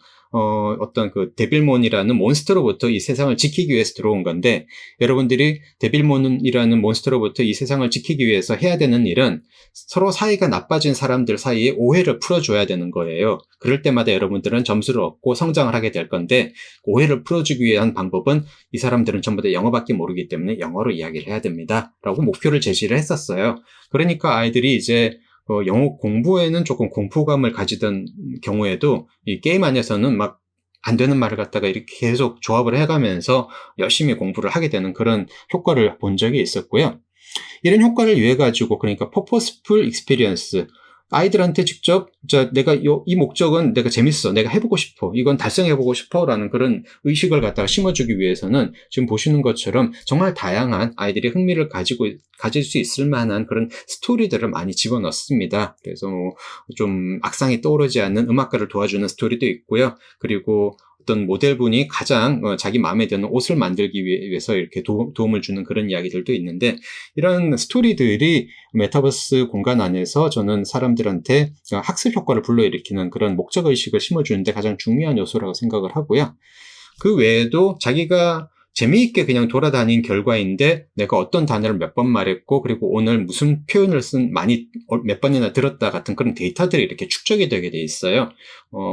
B: 어떤 데빌몬이라는 몬스터로부터 이 세상을 지키기 위해서 들어온 건데, 여러분들이 데빌몬이라는 몬스터로부터 이 세상을 지키기 위해서 해야 되는 일은 서로 사이가 나빠진 사람들 사이에 오해를 풀어줘야 되는 거예요. 그럴 때마다 여러분들은 점수를 얻고 성장을 하게 될 건데, 오해를 풀어주기 위한 방법은 이 사람들은 전부 다 영어밖에 모르기 때문에 영어로 이야기를 해야 됩니다 라고 목표를 제시를 했었어요. 그러니까 아이들이 이제 영어 공부에는 조금 공포감을 가지던 경우에도 이 게임 안에서는 막 안 되는 말을 갖다가 이렇게 계속 조합을 해가면서 열심히 공부를 하게 되는 그런 효과를 본 적이 있었고요. 이런 효과를 위해 가지고, 그러니까 purposeful experience, 아이들한테 직접 내가 이 목적은 내가 재밌어, 내가 해보고 싶어, 이건 달성해보고 싶어 라는 그런 의식을 갖다가 심어주기 위해서는 지금 보시는 것처럼 정말 다양한 아이들이 흥미를 가질 수 있을 만한 그런 스토리들을 많이 집어넣습니다. 그래서 좀 악상이 떠오르지 않는 음악가를 도와주는 스토리도 있고요. 그리고 어떤 모델분이 가장 자기 마음에 드는 옷을 만들기 위해서 이렇게 도움을 주는 그런 이야기들도 있는데, 이런 스토리들이 메타버스 공간 안에서 저는 사람들한테 학습 효과를 불러일으키는 그런 목적의식을 심어주는데 가장 중요한 요소라고 생각을 하고요. 그 외에도 자기가 재미있게 그냥 돌아다닌 결과인데 내가 어떤 단어를 몇 번 말했고, 그리고 오늘 무슨 표현을 몇 번이나 들었다 같은 그런 데이터들이 이렇게 축적이 되게 돼 있어요.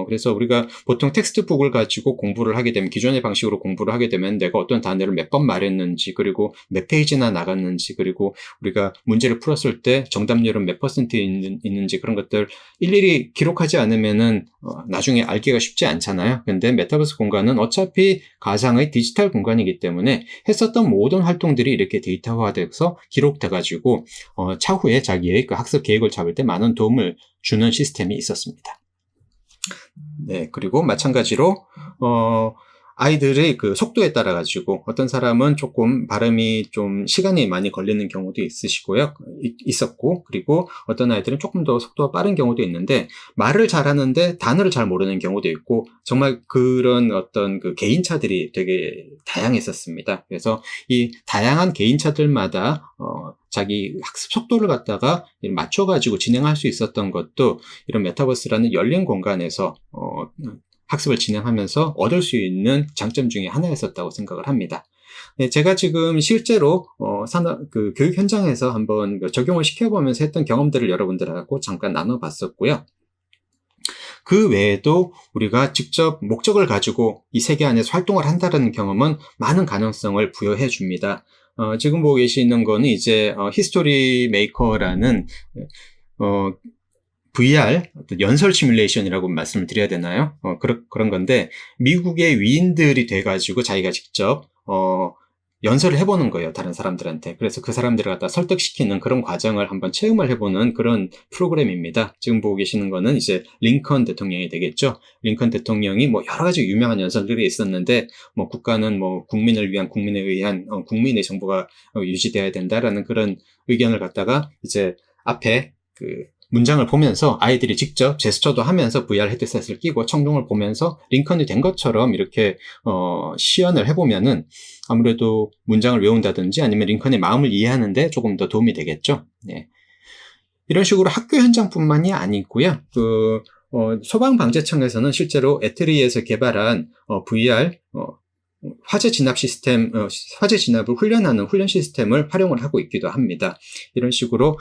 B: 그래서 우리가 보통 텍스트북을 가지고 공부를 하게 되면, 기존의 방식으로 공부를 하게 되면 내가 어떤 단어를 몇 번 말했는지, 그리고 몇 페이지나 나갔는지, 그리고 우리가 문제를 풀었을 때 정답률은 몇 퍼센트 있는지 그런 것들 일일이 기록하지 않으면은 나중에 알기가 쉽지 않잖아요. 근데 메타버스 공간은 어차피 가상의 디지털 공간이기 때문에 했었던 모든 활동들이 이렇게 데이터화돼서 기록돼가지고 차후에 자기의 학습 계획을 잡을 때 많은 도움을 주는 시스템이 있었습니다. 네, 그리고 마찬가지로 아이들의 그 속도에 따라 가지고 어떤 사람은 조금 발음이 좀 시간이 많이 걸리는 경우도 있었고, 그리고 어떤 아이들은 조금 더 속도가 빠른 경우도 있는데, 말을 잘하는데 단어를 잘 모르는 경우도 있고, 정말 그런 어떤 그 개인차들이 되게 다양했었습니다. 그래서 이 다양한 개인차들마다 자기 학습 속도를 갖다가 맞춰가지고 진행할 수 있었던 것도 이런 메타버스라는 열린 공간에서 학습을 진행하면서 얻을 수 있는 장점 중에 하나였었다고 생각을 합니다. 네, 제가 지금 실제로 그 교육 현장에서 한번 적용을 시켜보면서 했던 경험들을 여러분들하고 잠깐 나눠봤었고요. 그 외에도 우리가 직접 목적을 가지고 이 세계 안에서 활동을 한다는 경험은 많은 가능성을 부여해 줍니다. 지금 보고 계시는 거는 이제 히스토리 메이커라는 VR 연설 시뮬레이션이라고 말씀을 드려야 되나요? 그런 건데, 미국의 위인들이 돼가지고 자기가 직접 연설을 해보는 거예요, 다른 사람들한테. 그래서 그 사람들을 갖다 설득시키는 그런 과정을 한번 체험을 해보는 그런 프로그램입니다. 지금 보고 계시는 거는 이제 링컨 대통령이 되겠죠. 링컨 대통령이 뭐 여러 가지 유명한 연설들이 있었는데, 뭐 국가는 뭐 국민을 위한, 국민에 의한 국민의 정부가 유지되어야 된다라는 그런 의견을 갖다가 이제 앞에 그 문장을 보면서 아이들이 직접 제스처도 하면서 VR 헤드셋을 끼고 청중을 보면서 링컨이 된 것처럼 이렇게 시연을 해보면은 아무래도 문장을 외운다든지 아니면 링컨의 마음을 이해하는데 조금 더 도움이 되겠죠. 네. 이런 식으로 학교 현장뿐만이 아니고요. 소방방재청에서는 실제로 애트리에서 개발한 VR 화재 진압 시스템, 화재 진압을 훈련하는 훈련 시스템을 활용을 하고 있기도 합니다. 이런 식으로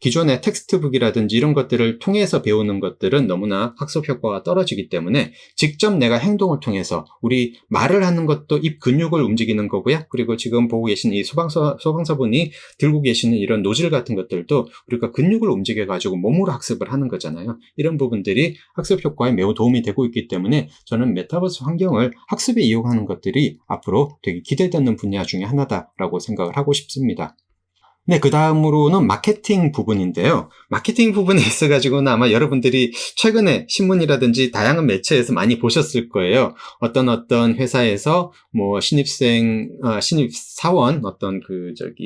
B: 기존의 텍스트북이라든지 이런 것들을 통해서 배우는 것들은 너무나 학습 효과가 떨어지기 때문에 직접 내가 행동을 통해서, 우리 말을 하는 것도 입 근육을 움직이는 거고요. 그리고 지금 보고 계신 이 소방서분이 들고 계시는 이런 노즐 같은 것들도 우리가 근육을 움직여가지고 몸으로 학습을 하는 거잖아요. 이런 부분들이 학습 효과에 매우 도움이 되고 있기 때문에 저는 메타버스 환경을 학습에 이용하는 것들이 앞으로 되게 기대되는 분야 중에 하나다라고 생각을 하고 싶습니다. 네, 그 다음으로는 마케팅 부분인데요. 마케팅 부분에 있어가지고는 아마 여러분들이 최근에 신문이라든지 다양한 매체에서 많이 보셨을 거예요. 어떤 회사에서 뭐 신입사원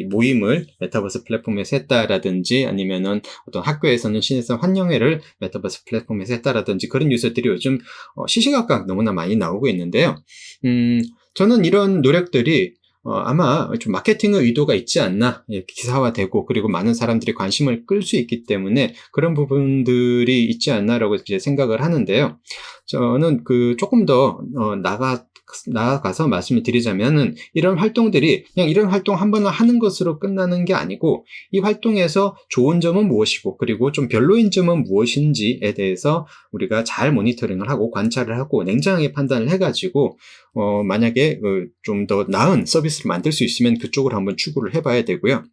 B: 모임을 메타버스 플랫폼에서 했다라든지, 아니면은 어떤 학교에서는 신입사원 환영회를 메타버스 플랫폼에서 했다라든지, 그런 뉴스들이 요즘 시시각각 너무나 많이 나오고 있는데요. 저는 이런 노력들이 아마 좀 마케팅의 의도가 있지 않나, 기사화되고 그리고 많은 사람들이 관심을 끌 수 있기 때문에 그런 부분들이 있지 않나라고 이제 생각을 하는데요. 저는 조금 더 나아가서 말씀을 드리자면은, 이런 활동들이 그냥 이런 활동 한 번을 하는 것으로 끝나는 게 아니고, 이 활동에서 좋은 점은 무엇이고 그리고 좀 별로인 점은 무엇인지에 대해서 우리가 잘 모니터링을 하고 관찰을 하고 냉정하게 판단을 해가지고 만약에 좀 더 나은 서비스를 만들 수 있으면 그쪽으로 한번 추구를 해봐야 되고요.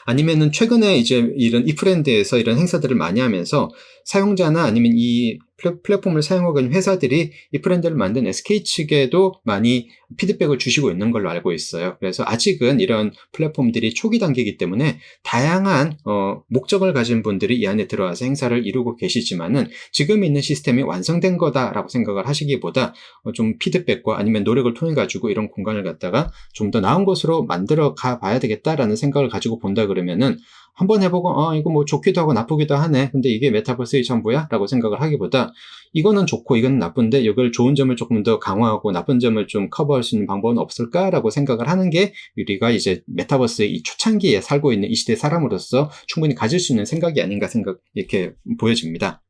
B: 아니면은 최근에 이제 이런 이프랜드에서 이런 행사들을 많이 하면서 사용자나 아니면 이 플랫폼을 사용하고 있는 회사들이 이 브랜드를 만든 SK 측에도 많이 피드백을 주시고 있는 걸로 알고 있어요. 그래서 아직은 이런 플랫폼들이 초기 단계이기 때문에 다양한 목적을 가진 분들이 이 안에 들어와서 행사를 이루고 계시지만은, 지금 있는 시스템이 완성된 거다라고 생각을 하시기보다 좀 피드백과 아니면 노력을 통해 가지고 이런 공간을 갖다가 좀 더 나은 곳으로 만들어 가 봐야 되겠다라는 생각을 가지고 본다 그러면은, 한번 해보고 이거 뭐 좋기도 하고 나쁘기도 하네, 근데 이게 메타버스의 전부야? 라고 생각을 하기보다, 이거는 좋고 이건 나쁜데 이걸 좋은 점을 조금 더 강화하고 나쁜 점을 좀 커버할 수 있는 방법은 없을까라고 생각을 하는 게, 우리가 이제 메타버스의 이 초창기에 살고 있는 이 시대 사람으로서 충분히 가질 수 있는 생각이 아닌가 이렇게 보여집니다.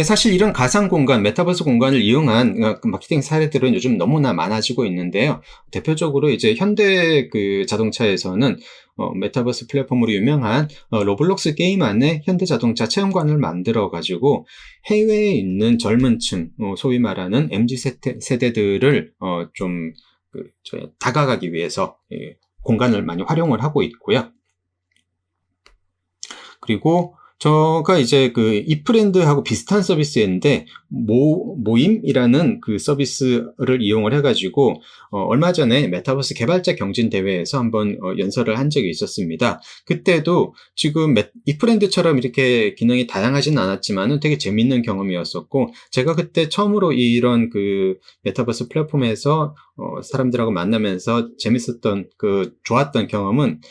B: 사실 이런 가상 공간, 메타버스 공간을 이용한 마케팅 사례들은 요즘 너무나 많아지고 있는데요. 대표적으로 이제 현대 자동차에서는 메타버스 플랫폼으로 유명한 로블록스 게임 안에 현대자동차 체험관을 만들어 가지고 해외에 있는 젊은 층, 소위 말하는 MZ 세대들을 좀 다가가기 위해서 공간을 많이 활용을 하고 있고요. 그리고 저가 이제 그 이프렌드하고 비슷한 서비스였는데 모임이라는 그 서비스를 이용을 해가지고 얼마 전에 메타버스 개발자 경진 대회에서 한번 연설을 한 적이 있었습니다. 그때도 지금 이프렌드처럼 이렇게 기능이 다양하진 않았지만은 되게 재밌는 경험이었었고, 제가 그때 처음으로 이런 그 메타버스 플랫폼에서 사람들하고 만나면서 재밌었던 그 좋았던 경험은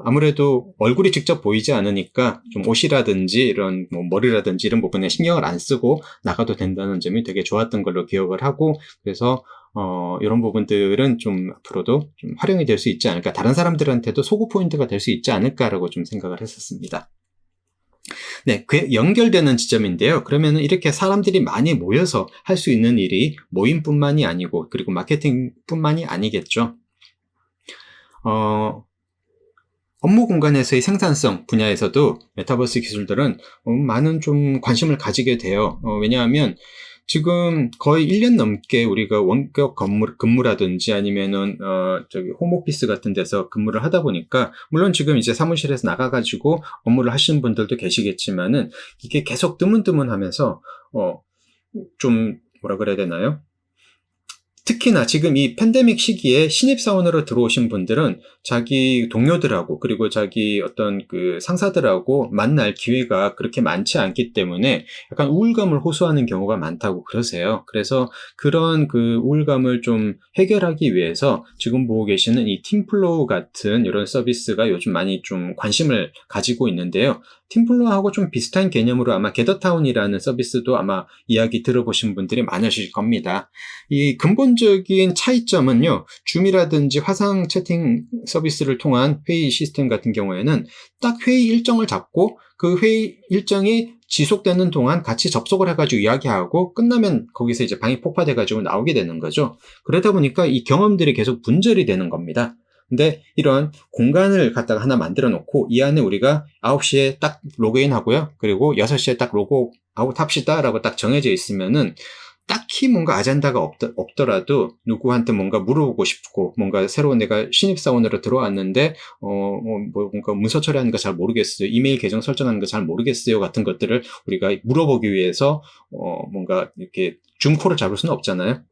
B: 아무래도 얼굴이 직접 보이지 않으니까 좀 옷이라든지 이런 뭐 머리라든지 이런 부분에 신경을 안 쓰고 나가도 된다는 점이 되게 좋았던 걸로 기억을 하고, 그래서 이런 부분들은 좀 앞으로도 좀 활용이 될 수 있지 않을까, 다른 사람들한테도 소구 포인트가 될 수 있지 않을까라고 좀 생각을 했었습니다. 네, 그 연결되는 지점인데요. 그러면은 이렇게 사람들이 많이 모여서 할 수 있는 일이 모임뿐만이 아니고, 그리고 마케팅뿐만이 아니겠죠. 업무 공간에서의 생산성 분야에서도 메타버스 기술들은 많은 좀 관심을 가지게 돼요. 왜냐하면 지금 거의 1년 넘게 우리가 원격 근무라든지 아니면은 홈오피스 같은 데서 근무를 하다 보니까, 물론 지금 이제 사무실에서 나가가지고 업무를 하시는 분들도 계시겠지만은 이게 계속 드문드문하면서 좀 뭐라 그래야 되나요? 특히나 지금 이 팬데믹 시기에 신입사원으로 들어오신 분들은 자기 동료들하고 그리고 자기 어떤 그 상사들하고 만날 기회가 그렇게 많지 않기 때문에 약간 우울감을 호소하는 경우가 많다고 그러세요. 그래서 그런 그 우울감을 좀 해결하기 위해서 지금 보고 계시는 이 팀플로우 같은 이런 서비스가 요즘 많이 좀 관심을 가지고 있는데요. 팀플로우하고 좀 비슷한 개념으로 아마 게더타운이라는 서비스도 아마 이야기 들어보신 분들이 많으실 겁니다. 이 근본적인 차이점은요, 줌이라든지 화상 채팅 서비스를 통한 회의 시스템 같은 경우에는 딱 회의 일정을 잡고 그 회의 일정이 지속되는 동안 같이 접속을 해가지고 이야기하고 끝나면 거기서 이제 방이 폭파돼가지고 나오게 되는 거죠. 그러다 보니까 이 경험들이 계속 분절이 되는 겁니다. 근데 이런 공간을 갖다가 하나 만들어 놓고 이 안에 우리가 9시에 딱 로그인 하고요. 그리고 6시에 딱 로그 아웃 합시다 라고 딱 정해져 있으면은 딱히 뭔가 아젠다가 없더라도 누구한테 뭔가 물어보고 싶고, 뭔가 새로운 내가 신입사원으로 들어왔는데 뭔가 문서 처리하는 거 잘 모르겠어요, 이메일 계정 설정하는 거 잘 모르겠어요 같은 것들을 우리가 물어보기 위해서 뭔가 이렇게 줌콜을 잡을 수는 없잖아요.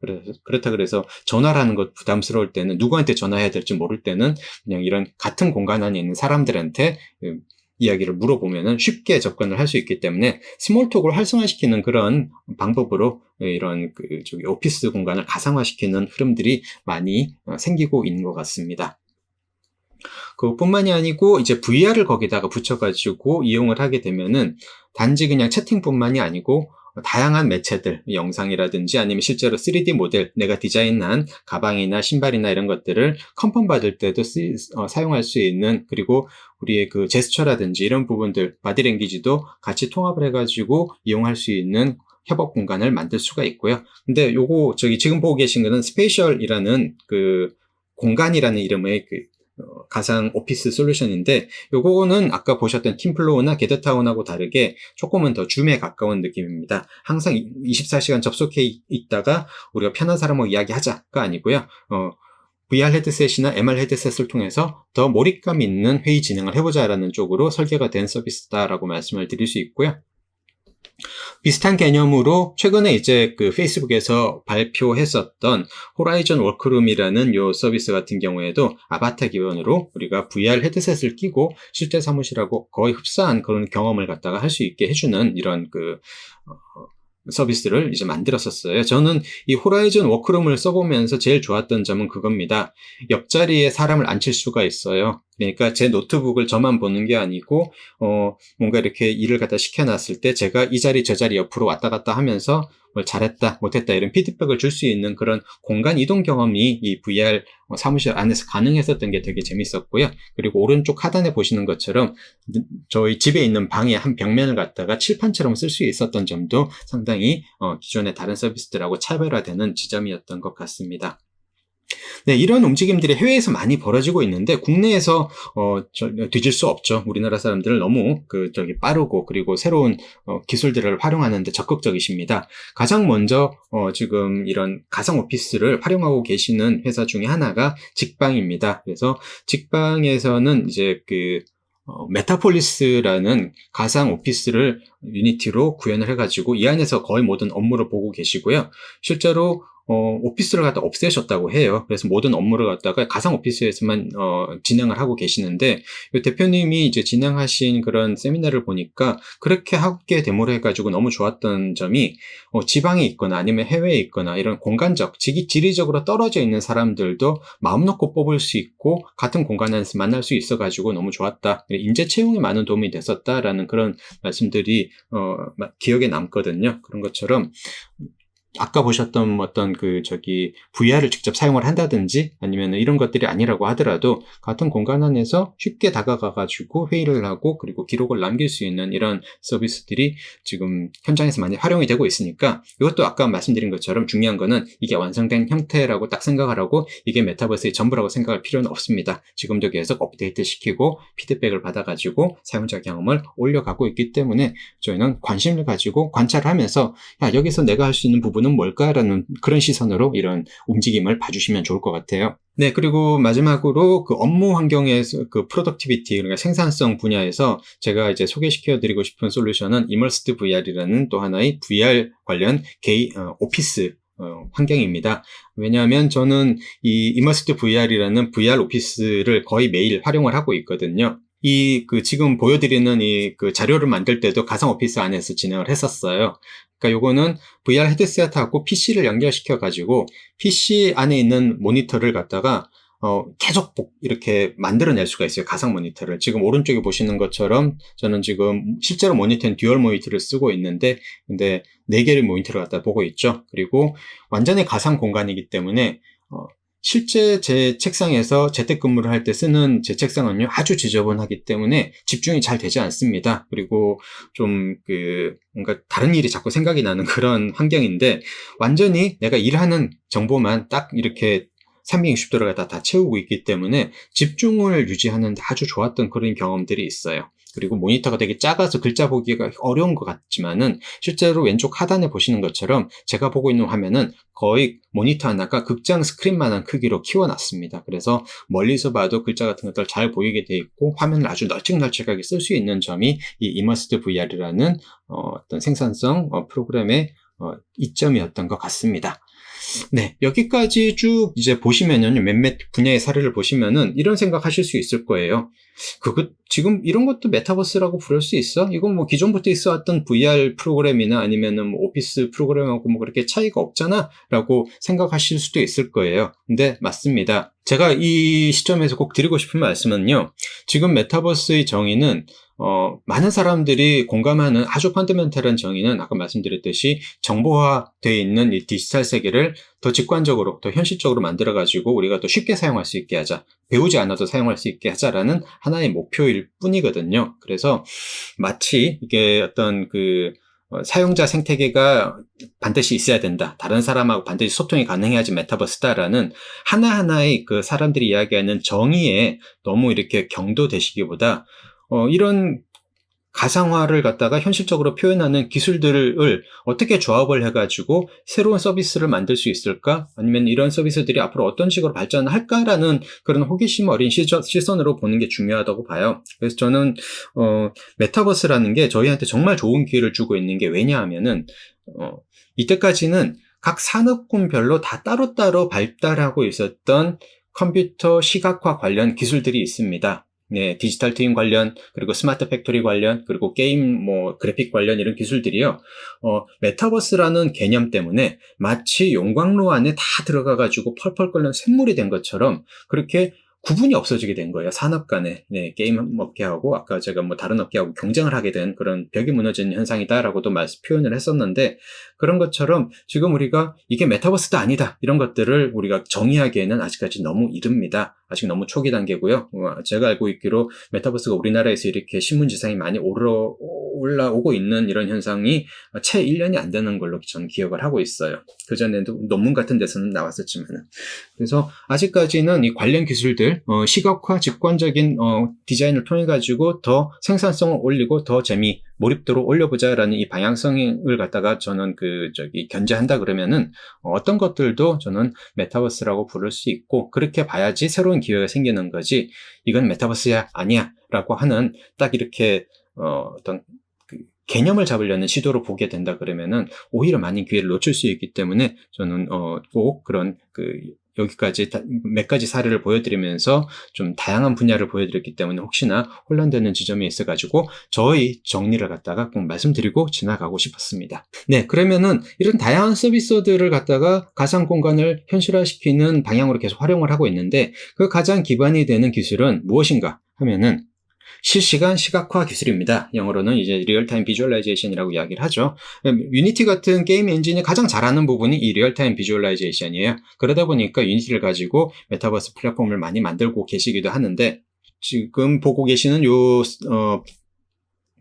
B: 그래서 전화를 하는 것 부담스러울 때는, 누구한테 전화해야 될지 모를 때는 그냥 이런 같은 공간 안에 있는 사람들한테 이야기를 물어보면은 쉽게 접근을 할 수 있기 때문에 스몰톡을 활성화시키는 그런 방법으로 이런 오피스 공간을 가상화시키는 흐름들이 많이 생기고 있는 것 같습니다. 그뿐만이 아니고 이제 VR을 거기다가 붙여가지고 이용을 하게 되면은 단지 그냥 채팅뿐만이 아니고 다양한 매체들, 영상이라든지 아니면 실제로 3D 모델, 내가 디자인한 가방이나 신발이나 이런 것들을 컨펌 받을 때도 사용할 수 있는, 그리고 우리의 그 제스처라든지 이런 부분들, 바디랭귀지도 같이 통합을 해가지고 이용할 수 있는 협업 공간을 만들 수가 있고요. 근데 요거 지금 보고 계신 거는 스페이셜이라는 그 공간이라는 이름의 가상 오피스 솔루션인데, 요거는 아까 보셨던 팀플로우나 게더타운하고 다르게 조금은 더 줌에 가까운 느낌입니다. 항상 24시간 접속해 있다가 우리가 편한 사람하고 이야기하자가 아니고요. VR 헤드셋이나 MR 헤드셋을 통해서 더 몰입감 있는 회의 진행을 해보자라는 쪽으로 설계가 된 서비스다라고 말씀을 드릴 수 있고요. 비슷한 개념으로 최근에 이제 그 페이스북에서 발표했었던 호라이즌 워크룸이라는 요 서비스 같은 경우에도 아바타 기반으로 우리가 VR 헤드셋을 끼고 실제 사무실하고 거의 흡사한 그런 경험을 갖다가 할 수 있게 해주는 이런 서비스를 이제 만들었었어요. 저는 이 호라이즌 워크룸을 써보면서 제일 좋았던 점은 그겁니다. 옆자리에 사람을 앉힐 수가 있어요. 그러니까 제 노트북을 저만 보는 게 아니고 뭔가 이렇게 일을 갖다 시켜놨을 때 제가 이 자리 저 자리 옆으로 왔다 갔다 하면서 뭘 잘했다 못했다 이런 피드백을 줄 수 있는 그런 공간 이동 경험이 이 VR 사무실 안에서 가능했었던 게 되게 재밌었고요. 그리고 오른쪽 하단에 보시는 것처럼 저희 집에 있는 방의 한 벽면을 갖다가 칠판처럼 쓸 수 있었던 점도 상당히 기존의 다른 서비스들하고 차별화되는 지점이었던 것 같습니다. 네, 이런 움직임들이 해외에서 많이 벌어지고 있는데 국내에서 뒤질 수 없죠. 우리나라 사람들은 너무 빠르고 그리고 새로운 기술들을 활용하는 데 적극적이십니다. 가장 먼저 지금 이런 가상 오피스를 활용하고 계시는 회사 중에 하나가 직방입니다. 그래서 직방에서는 이제 메타폴리스라는 가상 오피스를 유니티로 구현을 해가지고 이 안에서 거의 모든 업무를 보고 계시고요. 실제로 오피스를 갖다 없애셨다고 해요. 그래서 모든 업무를 갖다가 가상 오피스에서만 진행을 하고 계시는데, 이 대표님이 이제 진행하신 그런 세미나를 보니까 그렇게 학계 데모를 해가지고 너무 좋았던 점이, 지방에 있거나 아니면 해외에 있거나 이런 공간적, 지리적으로 떨어져 있는 사람들도 마음 놓고 뽑을 수 있고 같은 공간에서 만날 수 있어가지고 너무 좋았다. 인재 채용에 많은 도움이 됐었다라는 그런 말씀들이 기억에 남거든요. 그런 것처럼 아까 보셨던 VR을 직접 사용을 한다든지 아니면 이런 것들이 아니라고 하더라도 같은 공간 안에서 쉽게 다가가가지고 회의를 하고 그리고 기록을 남길 수 있는 이런 서비스들이 지금 현장에서 많이 활용이 되고 있으니까, 이것도 아까 말씀드린 것처럼 중요한 거는 이게 완성된 형태라고 딱 생각을 하고 이게 메타버스의 전부라고 생각할 필요는 없습니다. 지금도 계속 업데이트 시키고 피드백을 받아가지고 사용자 경험을 올려가고 있기 때문에 저희는 관심을 가지고 관찰을 하면서 여기서 내가 할 수 있는 부분은 뭘까라는 그런 시선으로 이런 움직임을 봐주시면 좋을 것 같아요. 네, 그리고 마지막으로 그 업무 환경에서 그 프로덕티비티, 그러니까 생산성 분야에서 제가 이제 소개시켜 드리고 싶은 솔루션은 이머스드 VR이라는 또 하나의 VR 관련 오피스 환경입니다. 왜냐하면 저는 이 이머스드 VR이라는 VR 오피스를 거의 매일 활용을 하고 있거든요. 지금 보여드리는 자료를 만들 때도 가상 오피스 안에서 진행을 했었어요. 그러니까 요거는 VR 헤드셋하고 PC를 연결시켜가지고 PC 안에 있는 모니터를 갖다가 계속 이렇게 만들어낼 수가 있어요. 가상 모니터를. 지금 오른쪽에 보시는 것처럼 저는 지금 실제로 모니터는 듀얼 모니터를 쓰고 있는데, 근데 4개의 모니터를 갖다 보고 있죠. 그리고 완전히 가상 공간이기 때문에 실제 제 책상에서 재택근무를 할 때 쓰는 제 책상은요, 아주 지저분하기 때문에 집중이 잘 되지 않습니다. 그리고 좀 뭔가 다른 일이 자꾸 생각이 나는 그런 환경인데, 완전히 내가 일하는 정보만 딱 이렇게 360도를 다 채우고 있기 때문에 집중을 유지하는 데 아주 좋았던 그런 경험들이 있어요. 그리고 모니터가 되게 작아서 글자 보기가 어려운 것 같지만은 실제로 왼쪽 하단에 보시는 것처럼 제가 보고 있는 화면은 거의 모니터 하나가 극장 스크린만한 크기로 키워놨습니다. 그래서 멀리서 봐도 글자 같은 것들 잘 보이게 돼 있고 화면을 아주 널찍널찍하게 쓸 수 있는 점이 이 이머스드 VR이라는 어떤 생산성 프로그램의 이점이었던 것 같습니다. 네, 여기까지 쭉 이제 보시면은 몇몇 분야의 사례를 보시면은 이런 생각 하실 수 있을 거예요. 지금 이런 것도 메타버스라고 부를 수 있어? 이건 뭐 기존부터 있어 왔던 VR 프로그램이나 아니면은 뭐 오피스 프로그램하고 뭐 그렇게 차이가 없잖아? 라고 생각하실 수도 있을 거예요. 근데 맞습니다. 제가 이 시점에서 꼭 드리고 싶은 말씀은요, 지금 메타버스의 정의는 많은 사람들이 공감하는 아주 펀더멘탈한 정의는 아까 말씀드렸듯이 정보화되어 있는 이 디지털 세계를 더 직관적으로, 더 현실적으로 만들어가지고 우리가 더 쉽게 사용할 수 있게 하자. 배우지 않아도 사용할 수 있게 하자라는 하나의 목표일 뿐이거든요. 그래서 마치 이게 어떤 사용자 생태계가 반드시 있어야 된다. 다른 사람하고 반드시 소통이 가능해야지 메타버스다라는 하나하나의 사람들이 이야기하는 정의에 너무 이렇게 경도되시기보다 이런 가상화를 갖다가 현실적으로 표현하는 기술들을 어떻게 조합을 해가지고 새로운 서비스를 만들 수 있을까? 아니면 이런 서비스들이 앞으로 어떤 식으로 발전할까라는 그런 호기심 어린 시선으로 보는 게 중요하다고 봐요. 그래서 저는 메타버스라는 게 저희한테 정말 좋은 기회를 주고 있는 게 왜냐하면은 이때까지는 각 산업군별로 다 따로따로 발달하고 있었던 컴퓨터 시각화 관련 기술들이 있습니다. 네, 디지털 트윈 관련, 그리고 스마트 팩토리 관련, 그리고 게임, 그래픽 관련 이런 기술들이요. 메타버스라는 개념 때문에 마치 용광로 안에 다 들어가가지고 펄펄 끓는 샘물이 된 것처럼 그렇게 구분이 없어지게 된 거예요. 산업 간에. 네, 게임 업계하고 아까 제가 다른 업계하고 경쟁을 하게 된 그런 벽이 무너지는 현상이다라고도 표현을 했었는데, 그런 것처럼 지금 우리가 이게 메타버스도 아니다, 이런 것들을 우리가 정의하기에는 아직까지 너무 이릅니다. 아직 너무 초기 단계고요. 제가 알고 있기로 메타버스가 우리나라에서 이렇게 신문지상이 많이 올라오고 있는 이런 현상이 채 1년이 안 되는 걸로 저는 기억을 하고 있어요. 그전에도 논문 같은 데서는 나왔었지만은. 그래서 아직까지는 이 관련 기술들, 시각화, 직관적인 디자인을 통해 가지고 더 생산성을 올리고 더 몰입도를 올려보자라는 이 방향성을 갖다가 저는 견제한다 그러면은 어떤 것들도 저는 메타버스라고 부를 수 있고, 그렇게 봐야지 새로운 기회가 생기는 거지, 이건 메타버스야 아니야 라고 하는 딱 이렇게 어떤 그 개념을 잡으려는 시도로 보게 된다 그러면은 오히려 많은 기회를 놓칠 수 있기 때문에 저는 꼭 그런 여기까지 몇 가지 사례를 보여드리면서 좀 다양한 분야를 보여드렸기 때문에 혹시나 혼란되는 지점이 있어가지고 저희 정리를 갖다가 꼭 말씀드리고 지나가고 싶었습니다. 네, 그러면은 이런 다양한 서비스들을 갖다가 가상 공간을 현실화시키는 방향으로 계속 활용을 하고 있는데 그 가장 기반이 되는 기술은 무엇인가 하면은 실시간 시각화 기술입니다. 영어로는 이제 리얼타임 비주얼라이제이션이라고 이야기를 하죠. 유니티 같은 게임 엔진이 가장 잘하는 부분이 이 리얼타임 비주얼라이제이션이에요. 그러다 보니까 유니티를 가지고 메타버스 플랫폼을 많이 만들고 계시기도 하는데 지금 보고 계시는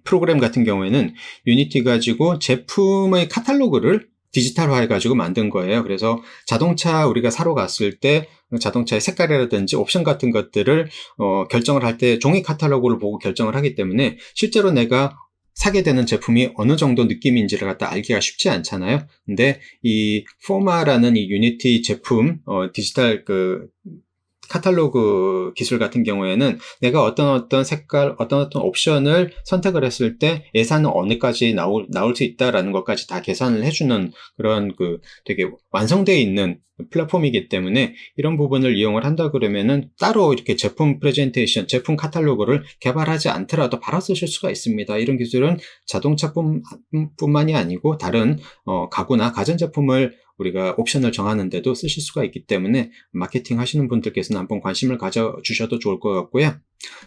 B: 프로그램 같은 경우에는 유니티 가지고 제품의 카탈로그를 디지털화해 가지고 만든 거예요. 그래서 자동차 우리가 사러 갔을 때 자동차의 색깔이라든지 옵션 같은 것들을 결정을 할 때 종이 카탈로그를 보고 결정을 하기 때문에 실제로 내가 사게 되는 제품이 어느 정도 느낌인지를 갖다 알기가 쉽지 않잖아요. 근데 이 포마라는 이 유니티 제품 디지털 카탈로그 기술 같은 경우에는 내가 어떤 색깔, 어떤 옵션을 선택을 했을 때 예산은 어느까지 나올 수 있다라는 것까지 다 계산을 해주는 그런 되게 완성되어 있는 플랫폼이기 때문에 이런 부분을 이용을 한다 그러면은 따로 이렇게 제품 프레젠테이션, 제품 카탈로그를 개발하지 않더라도 바로 쓰실 수가 있습니다. 이런 기술은 자동차뿐만이 아니고 다른 가구나 가전제품을 우리가 옵션을 정하는데도 쓰실 수가 있기 때문에 마케팅 하시는 분들께서는 한번 관심을 가져주셔도 좋을 것 같고요.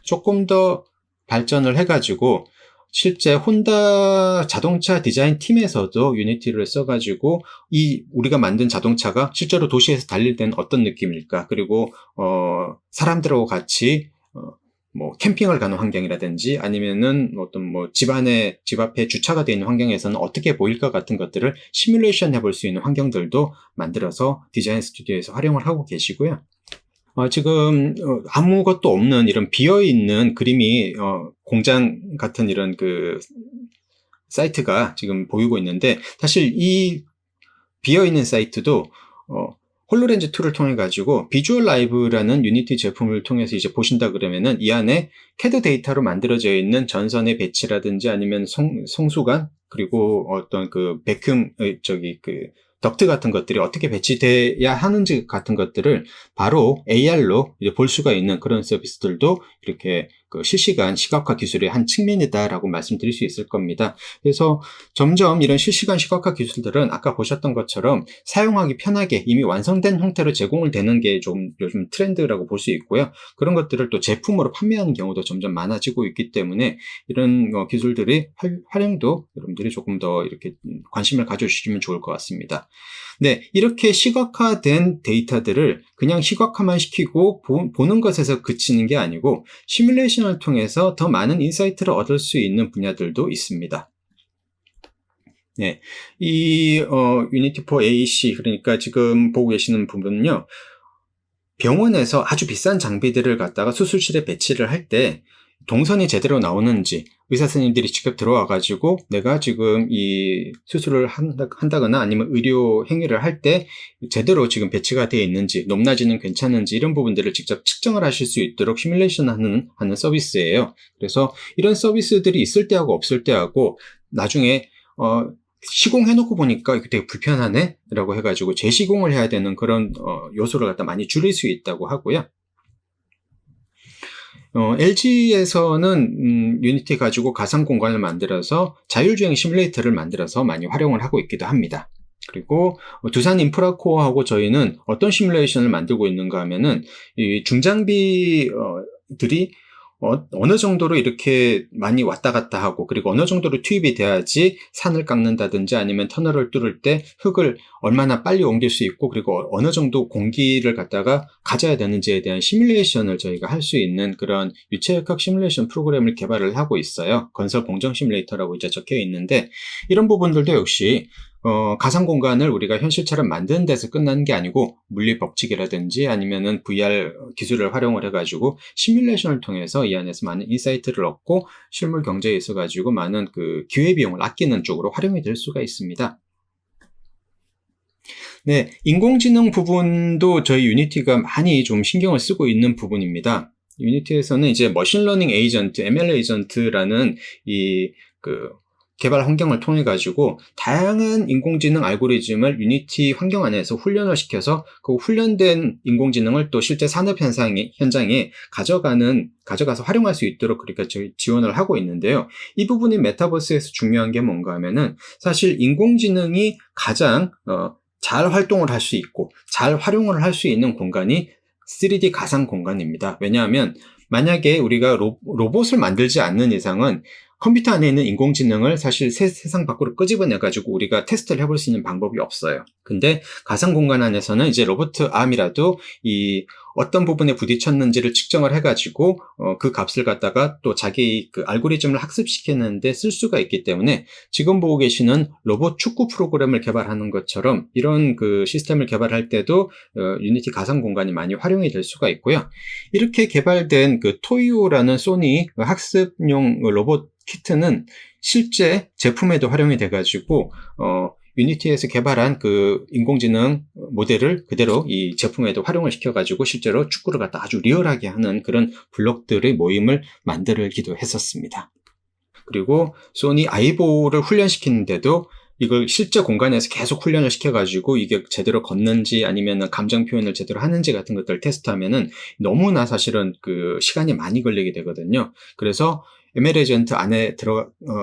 B: 조금 더 발전을 해가지고 실제 혼다 자동차 디자인 팀에서도 유니티를 써가지고 우리가 만든 자동차가 실제로 도시에서 달릴 때는 어떤 느낌일까? 그리고 사람들하고 같이 캠핑을 가는 환경이라든지 아니면은 집 앞에 주차가 되어 있는 환경에서는 어떻게 보일까 같은 것들을 시뮬레이션 해볼 수 있는 환경들도 만들어서 디자인 스튜디오에서 활용을 하고 계시고요. 지금 아무것도 없는 이런 비어있는 그림이 공장 같은 이런 사이트가 지금 보이고 있는데 사실 이 비어있는 사이트도 홀로렌즈 툴을 통해 가지고 비주얼 라이브라는 유니티 제품을 통해서 이제 보신다 그러면은 이 안에 CAD 데이터로 만들어져 있는 전선의 배치라든지 아니면 송수관 그리고 어떤 베큐um 덕트 같은 것들이 어떻게 배치돼야 하는지 같은 것들을 바로 AR로 이제 볼 수가 있는 그런 서비스들도 이렇게 실시간 시각화 기술의 한 측면이다라고 말씀드릴 수 있을 겁니다. 그래서 점점 이런 실시간 시각화 기술들은 아까 보셨던 것처럼 사용하기 편하게 이미 완성된 형태로 제공을 되는 게 좀 요즘 트렌드라고 볼 수 있고요. 그런 것들을 또 제품으로 판매하는 경우도 점점 많아지고 있기 때문에 이런 기술들의 활용도 여러분들이 조금 더 이렇게 관심을 가져주시면 좋을 것 같습니다. 네, 이렇게 시각화된 데이터들을 그냥 시각화만 시키고 보는 것에서 그치는 게 아니고 시뮬레이션을 통해서 더 많은 인사이트를 얻을 수 있는 분야들도 있습니다. 네, 유니티 for AEC 그러니까 지금 보고 계시는 부분은요. 병원에서 아주 비싼 장비들을 갖다가 수술실에 배치를 할 때 동선이 제대로 나오는지 의사 선생님들이 직접 들어와 가지고 내가 지금 이 수술을 한다거나 아니면 의료 행위를 할 때 제대로 지금 배치가 되어 있는지 높낮이는 괜찮은지 이런 부분들을 직접 측정을 하실 수 있도록 시뮬레이션 하는 서비스예요. 그래서 이런 서비스들이 있을 때하고 없을 때하고 나중에 시공해놓고 보니까 이게 되게 불편하네 라고 해가지고 재시공을 해야 되는 그런 요소를 갖다 많이 줄일 수 있다고 하고요. LG에서는 유니티 가지고 가상 공간을 만들어서 자율주행 시뮬레이터를 만들어서 많이 활용을 하고 있기도 합니다. 그리고 두산 인프라코어하고 저희는 어떤 시뮬레이션을 만들고 있는가 하면은 이 중장비들이 어느 정도로 이렇게 많이 왔다 갔다 하고 그리고 어느 정도로 투입이 돼야지 산을 깎는다든지 아니면 터널을 뚫을 때 흙을 얼마나 빨리 옮길 수 있고 그리고 어느 정도 공기를 갖다가 가져야 되는지에 대한 시뮬레이션을 저희가 할 수 있는 그런 유체역학 시뮬레이션 프로그램을 개발을 하고 있어요. 건설 공정 시뮬레이터라고 이제 적혀 있는데 이런 부분들도 역시 가상 공간을 우리가 현실처럼 만드는 데서 끝나는 게 아니고 물리 법칙이라든지 아니면은 VR 기술을 활용을 해가지고 시뮬레이션을 통해서 이 안에서 많은 인사이트를 얻고 실물 경제에 있어가지고 많은 기회비용을 아끼는 쪽으로 활용이 될 수가 있습니다. 네, 인공지능 부분도 저희 유니티가 많이 좀 신경을 쓰고 있는 부분입니다. 유니티에서는 이제 머신러닝 에이전트, ML 에이전트라는 개발 환경을 통해 가지고 다양한 인공지능 알고리즘을 유니티 환경 안에서 훈련을 시켜서 그 훈련된 인공지능을 또 실제 산업 현장에 가져가서 활용할 수 있도록 그렇게 지원을 하고 있는데요. 이 부분이 메타버스에서 중요한 게 뭔가 하면은 사실 인공지능이 가장 잘 활동을 할 수 있고 잘 활용을 할 수 있는 공간이 3D 가상 공간입니다. 왜냐하면 만약에 우리가 로봇을 만들지 않는 이상은 컴퓨터 안에 있는 인공지능을 사실 세상 밖으로 끄집어내가지고 우리가 테스트를 해볼 수 있는 방법이 없어요. 근데 가상 공간 안에서는 이제 로봇 암이라도 어떤 부분에 부딪혔는지를 측정을 해가지고 그 값을 갖다가 또 자기 그 알고리즘을 학습시키는데 쓸 수가 있기 때문에 지금 보고 계시는 로봇 축구 프로그램을 개발하는 것처럼 이런 그 시스템을 개발할 때도 유니티 가상 공간이 많이 활용이 될 수가 있고요. 이렇게 개발된 그 토이오라는 소니 학습용 로봇 키트는 실제 제품에도 활용이 돼가지고 유니티에서 개발한 그 인공지능 모델을 그대로 이 제품에도 활용을 시켜가지고 실제로 축구를 갖다 아주 리얼하게 하는 그런 블록들의 모임을 만들기도 했었습니다. 그리고 소니 아이보를 훈련시키는데도 이걸 실제 공간에서 계속 훈련을 시켜가지고 이게 제대로 걷는지 아니면 감정 표현을 제대로 하는지 같은 것들을 테스트하면은 너무나 사실은 그 시간이 많이 걸리게 되거든요. 그래서 ML 에이전트 안에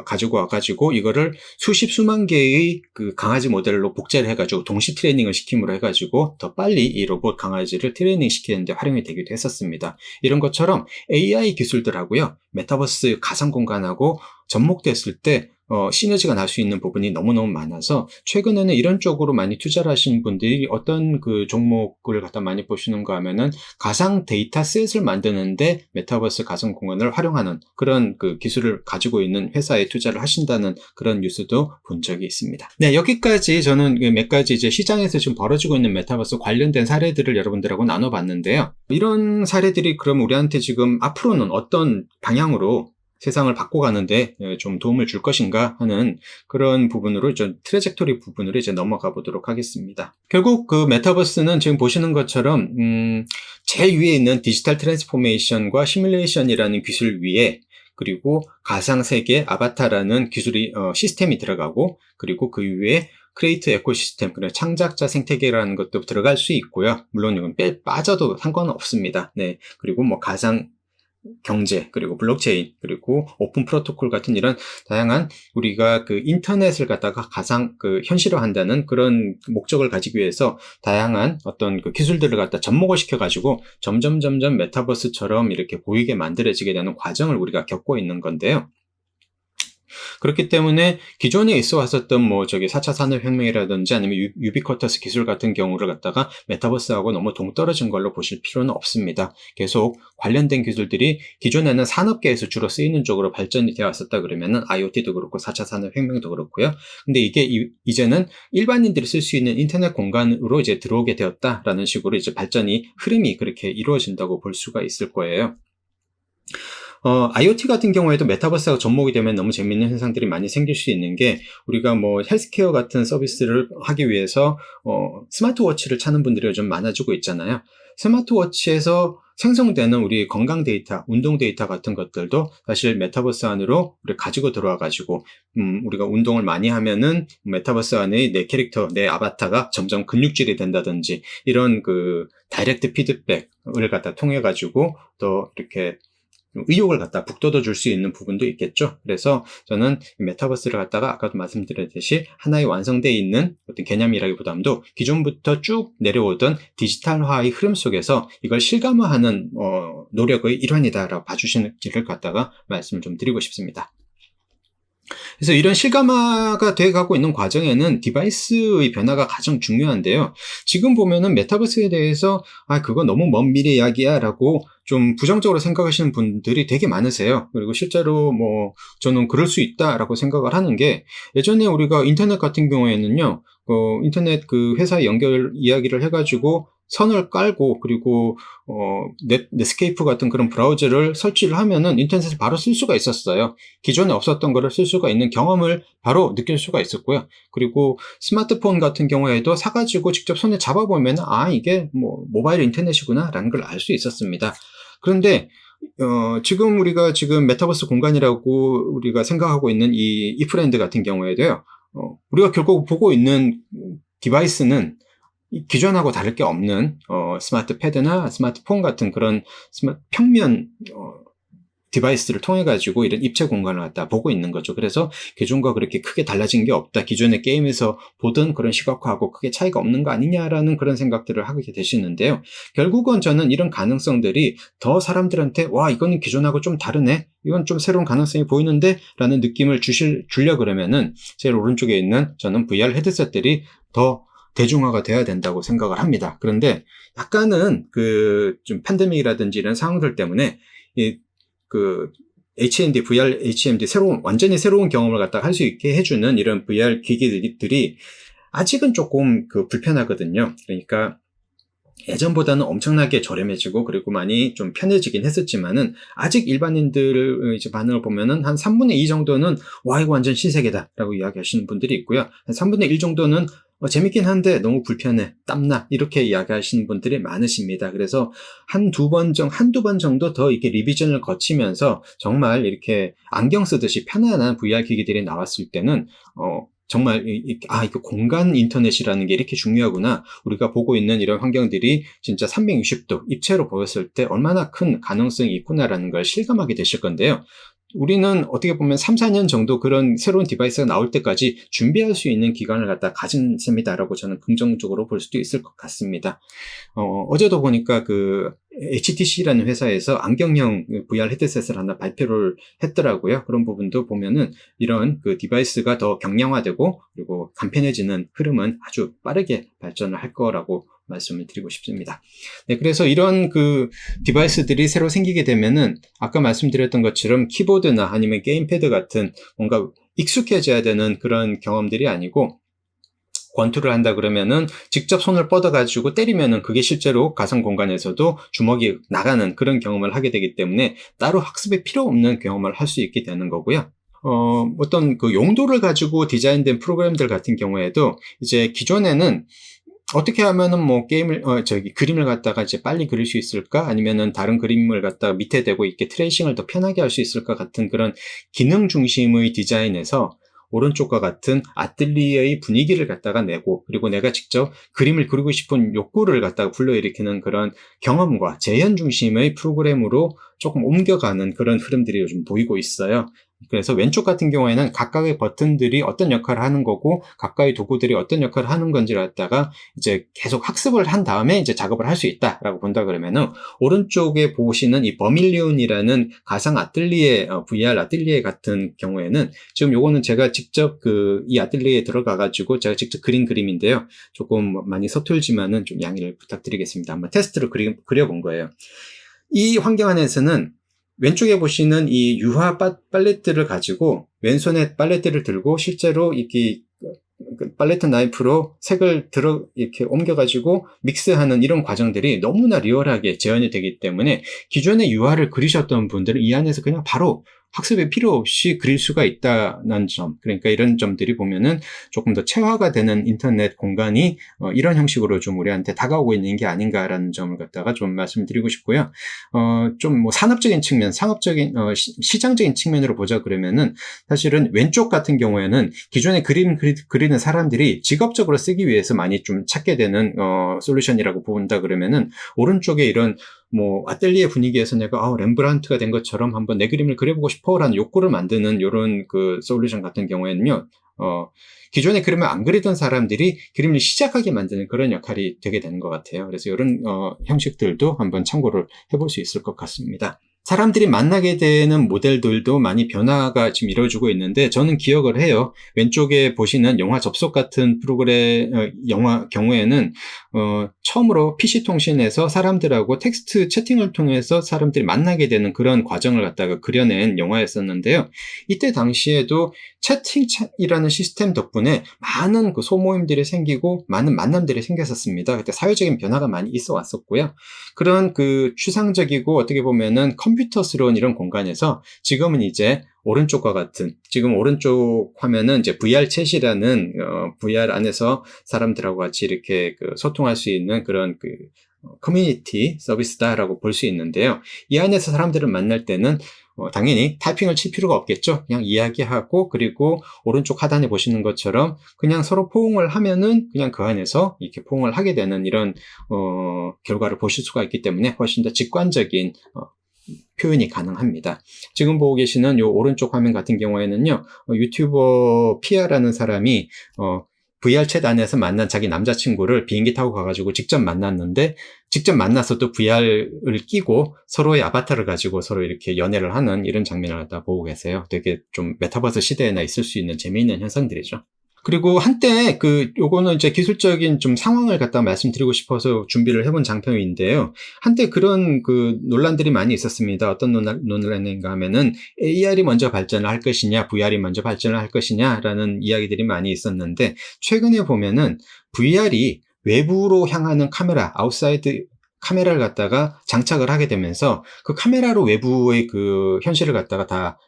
B: 가지고 와가지고 이거를 수만 개의 그 강아지 모델로 복제를 해가지고 동시 트레이닝을 시킴으로 해가지고 더 빨리 이 로봇 강아지를 트레이닝 시키는데 활용이 되기도 했었습니다. 이런 것처럼 AI 기술들하고요, 메타버스 가상 공간하고 접목됐을 때 시너지가 날 수 있는 부분이 너무너무 많아서 최근에는 이런 쪽으로 많이 투자를 하시는 분들이 어떤 그 종목을 갖다 많이 보시는가 하면은 가상 데이터셋을 만드는데 메타버스 가상 공간을 활용하는 그런 그 기술을 가지고 있는 회사에 투자를 하신다는 그런 뉴스도 본 적이 있습니다. 네, 여기까지 저는 몇 가지 이제 시장에서 지금 벌어지고 있는 메타버스 관련된 사례들을 여러분들하고 나눠봤는데요. 이런 사례들이 그럼 우리한테 지금 앞으로는 어떤 방향으로 세상을 바꿔가는데 좀 도움을 줄 것인가 하는 그런 부분으로 트래젝토리 부분으로 이제 넘어가 보도록 하겠습니다. 결국 그 메타버스는 지금 보시는 것처럼 제일 위에 있는 디지털 트랜스포메이션과 시뮬레이션이라는 기술 위에 그리고 가상세계 아바타라는 기술이 시스템이 들어가고 그리고 그 위에 크리에이트 에코시스템, 그리고 창작자 생태계라는 것도 들어갈 수 있고요. 물론 이건 빠져도 상관은 없습니다. 네. 그리고 뭐 가상 경제, 그리고 블록체인, 그리고 오픈 프로토콜 같은 이런 다양한 우리가 그 인터넷을 갖다가 가상 현실화한다는 그런 목적을 가지기 위해서 다양한 어떤 그 기술들을 갖다 접목을 시켜가지고 점점 메타버스처럼 이렇게 보이게 만들어지게 되는 과정을 우리가 겪고 있는 건데요. 그렇기 때문에 기존에 있어 왔었던 4차 산업혁명이라든지 아니면 유비쿼터스 기술 같은 경우를 갖다가 메타버스하고 너무 동떨어진 걸로 보실 필요는 없습니다. 계속 관련된 기술들이 기존에는 산업계에서 주로 쓰이는 쪽으로 발전이 되어 왔었다 그러면은 IoT도 그렇고 4차 산업혁명도 그렇고요. 근데 이게 이제는 일반인들이 쓸 수 있는 인터넷 공간으로 이제 들어오게 되었다라는 식으로 이제 흐름이 그렇게 이루어진다고 볼 수가 있을 거예요. IoT 같은 경우에도 메타버스하고 접목이 되면 너무 재밌는 현상들이 많이 생길 수 있는 게 우리가 헬스케어 같은 서비스를 하기 위해서 스마트워치를 찾는 분들이 요즘 많아지고 있잖아요. 스마트워치에서 생성되는 우리 건강 데이터, 운동 데이터 같은 것들도 사실 메타버스 안으로 우리 가지고 들어와 가지고 우리가 운동을 많이 하면은 메타버스 안에 내 캐릭터, 내 아바타가 점점 근육질이 된다든지 이런 그 다이렉트 피드백을 갖다 통해 가지고 또 이렇게 의욕을 갖다 북돋워 줄 수 있는 부분도 있겠죠. 그래서 저는 메타버스를 갖다가 아까도 말씀드렸듯이 하나의 완성되어 있는 어떤 개념이라기보다도 기존부터 쭉 내려오던 디지털화의 흐름 속에서 이걸 실감화하는 노력의 일환이다라고 봐주시는지를 갖다가 말씀을 좀 드리고 싶습니다. 그래서 이런 실감화가 돼가고 있는 과정에는 디바이스의 변화가 가장 중요한데요. 지금 보면은 메타버스에 대해서 그거 너무 먼 미래 이야기야 라고 좀 부정적으로 생각하시는 분들이 되게 많으세요. 그리고 실제로 저는 그럴 수 있다라고 생각을 하는 게 예전에 우리가 인터넷 같은 경우에는요, 인터넷 그 회사에 연결 이야기를 해가지고 선을 깔고 그리고 넷스케이프 같은 그런 브라우저를 설치를 하면은 인터넷을 바로 쓸 수가 있었어요. 기존에 없었던 거를 쓸 수가 있는 경험을 바로 느낄 수가 있었고요. 그리고 스마트폰 같은 경우에도 사가지고 직접 손에 잡아보면 이게 모바일 인터넷이구나 라는 걸 알 수 있었습니다. 그런데 지금 우리가 지금 메타버스 공간이라고 우리가 생각하고 있는 이 이프랜드 같은 경우에도요, 우리가 결국 보고 있는 디바이스는 기존하고 다를 게 없는 스마트 패드나 스마트폰 같은 그런 평면 디바이스를 통해 가지고 이런 입체 공간을 갖다 보고 있는 거죠. 그래서 기존과 그렇게 크게 달라진 게 없다. 기존의 게임에서 보던 그런 시각화하고 크게 차이가 없는 거 아니냐라는 그런 생각들을 하게 되시는데요. 결국은 저는 이런 가능성들이 더 사람들한테 와, 이거는 기존하고 좀 다르네, 이건 좀 새로운 가능성이 보이는데 라는 느낌을 주려 그러면은 제일 오른쪽에 있는 저는 VR 헤드셋들이 더 대중화가 돼야 된다고 생각을 합니다. 그런데 약간은 좀 팬데믹이라든지 이런 상황들 때문에 HMD, VR, HMD, 완전히 새로운 경험을 갖다가 할 수 있게 해주는 이런 VR 기기들이 아직은 조금 불편하거든요. 그러니까 예전보다는 엄청나게 저렴해지고 그리고 많이 좀 편해지긴 했었지만은 아직 일반인들 이제 반응을 보면은 한 3분의 2 정도는 와, 이거 완전 신세계다 라고 이야기하시는 분들이 있고요. 한 3분의 1 정도는 재밌긴 한데 너무 불편해, 땀나, 이렇게 이야기하시는 분들이 많으십니다. 그래서 한두 번 정도 더 이렇게 리비전을 거치면서 정말 이렇게 안경 쓰듯이 편안한 VR 기기들이 나왔을 때는 정말 이거 공간 인터넷이라는 게 이렇게 중요하구나, 우리가 보고 있는 이런 환경들이 진짜 360도 입체로 보였을 때 얼마나 큰 가능성이 있구나라는 걸 실감하게 되실 건데요. 우리는 어떻게 보면 3, 4년 정도 그런 새로운 디바이스가 나올 때까지 준비할 수 있는 기간을 갖다 가진 셈이다라고 저는 긍정적으로 볼 수도 있을 것 같습니다. 어제도 보니까 HTC라는 회사에서 안경형 VR 헤드셋을 하나 발표를 했더라고요. 그런 부분도 보면은 이런 디바이스가 더 경량화되고 그리고 간편해지는 흐름은 아주 빠르게 발전을 할 거라고 말씀을 드리고 싶습니다. 네, 그래서 이런 디바이스들이 새로 생기게 되면은 아까 말씀드렸던 것처럼 키보드나 아니면 게임패드 같은 뭔가 익숙해져야 되는 그런 경험들이 아니고, 권투를 한다 그러면은 직접 손을 뻗어가지고 때리면은 그게 실제로 가상 공간에서도 주먹이 나가는 그런 경험을 하게 되기 때문에 따로 학습에 필요 없는 경험을 할 수 있게 되는 거고요. 어떤 용도를 가지고 디자인된 프로그램들 같은 경우에도 이제 기존에는 어떻게 하면은 그림을 갖다가 이제 빨리 그릴 수 있을까? 아니면은 다른 그림을 갖다가 밑에 대고 이렇게 트레이싱을 더 편하게 할 수 있을까? 같은 그런 기능 중심의 디자인에서 오른쪽과 같은 아틀리에의 분위기를 갖다가 내고, 그리고 내가 직접 그림을 그리고 싶은 욕구를 갖다가 불러일으키는 그런 경험과 재현 중심의 프로그램으로 조금 옮겨가는 그런 흐름들이 요즘 보이고 있어요. 그래서 왼쪽 같은 경우에는 각각의 버튼들이 어떤 역할을 하는 거고 각각의 도구들이 어떤 역할을 하는 건지를 갖다가 이제 계속 학습을 한 다음에 이제 작업을 할 수 있다라고 본다 그러면은, 오른쪽에 보시는 이 버밀리온이라는 가상 아틀리에 VR 아틀리에 같은 경우에는 지금 요거는 제가 직접 이 아틀리에에 들어가 가지고 제가 직접 그린 그림인데요. 조금 많이 서툴지만은 좀 양해를 부탁드리겠습니다. 한번 테스트로 그려본 거예요. 이 환경 안에서는 왼쪽에 보시는 이 유화 팔레트를 가지고 왼손에 팔레트를 들고 실제로 이렇게 팔레트 나이프로 색을 이렇게 옮겨가지고 믹스하는 이런 과정들이 너무나 리얼하게 재현이 되기 때문에 기존에 유화를 그리셨던 분들은 이 안에서 그냥 바로 학습에 필요 없이 그릴 수가 있다는 점, 그러니까 이런 점들이 보면은 조금 더 체화가 되는 인터넷 공간이 이런 형식으로 좀 우리한테 다가오고 있는 게 아닌가라는 점을 갖다가 좀 말씀드리고 싶고요. 좀 산업적인 측면, 시장적인 측면으로 보자 그러면은 사실은 왼쪽 같은 경우에는 기존에 그림 그리는 사람들이 직업적으로 쓰기 위해서 많이 좀 찾게 되는 솔루션이라고 본다 그러면은, 오른쪽에 이런 아틀리에 분위기에서 내가 렘브란트가 된 것처럼 한번 내 그림을 그려보고 싶어라는 욕구를 만드는 이런 솔루션 같은 경우에는요, 기존에 그림을 안 그리던 사람들이 그림을 시작하게 만드는 그런 역할이 되게 되는 것 같아요. 그래서 이런 형식들도 한번 참고를 해볼 수 있을 것 같습니다. 사람들이 만나게 되는 모델들도 많이 변화가 지금 이루어지고 있는데, 저는 기억을 해요. 왼쪽에 보시는 영화 접속 같은 프로그램, 영화 경우에는, 처음으로 PC통신에서 사람들하고 텍스트 채팅을 통해서 사람들이 만나게 되는 그런 과정을 갖다가 그려낸 영화였었는데요. 이때 당시에도 채팅이라는 시스템 덕분에 많은 소모임들이 생기고 많은 만남들이 생겼었습니다. 그때 사회적인 변화가 많이 있어 왔었고요. 그런 추상적이고 어떻게 보면은 컴퓨터스러운 이런 공간에서 지금은 이제 오른쪽과 같은, 지금 오른쪽 화면은 이제 VR 챗이라는 VR 안에서 사람들하고 같이 이렇게 소통할 수 있는 그런 커뮤니티 서비스다라고 볼 수 있는데요. 이 안에서 사람들을 만날 때는 당연히 타이핑을 칠 필요가 없겠죠. 그냥 이야기하고, 그리고 오른쪽 하단에 보시는 것처럼 그냥 서로 포옹을 하면은 그냥 그 안에서 이렇게 포옹을 하게 되는 이런 결과를 보실 수가 있기 때문에 훨씬 더 직관적인 표현이 가능합니다. 지금 보고 계시는 이 오른쪽 화면 같은 경우에는요, 유튜버 피아라는 사람이 VR 챗 안에서 만난 자기 남자친구를 비행기 타고 가가지고 직접 만났는데, 직접 만나서 또 VR을 끼고 서로의 아바타를 가지고 서로 이렇게 연애를 하는 이런 장면을 갖다 보고 계세요. 되게 좀 메타버스 시대에나 있을 수 있는 재미있는 현상들이죠. 그리고 한때 요거는 이제 기술적인 좀 상황을 갖다 말씀드리고 싶어서 준비를 해본 장편인데요. 한때 그런 논란들이 많이 있었습니다. 어떤 논란인가 하면은 AR이 먼저 발전을 할 것이냐, VR이 먼저 발전을 할 것이냐라는 이야기들이 많이 있었는데, 최근에 보면은 VR이 외부로 향하는 카메라, 아웃사이드 카메라를 갖다가 장착을 하게 되면서 그 카메라로 외부의 현실을 갖다가 다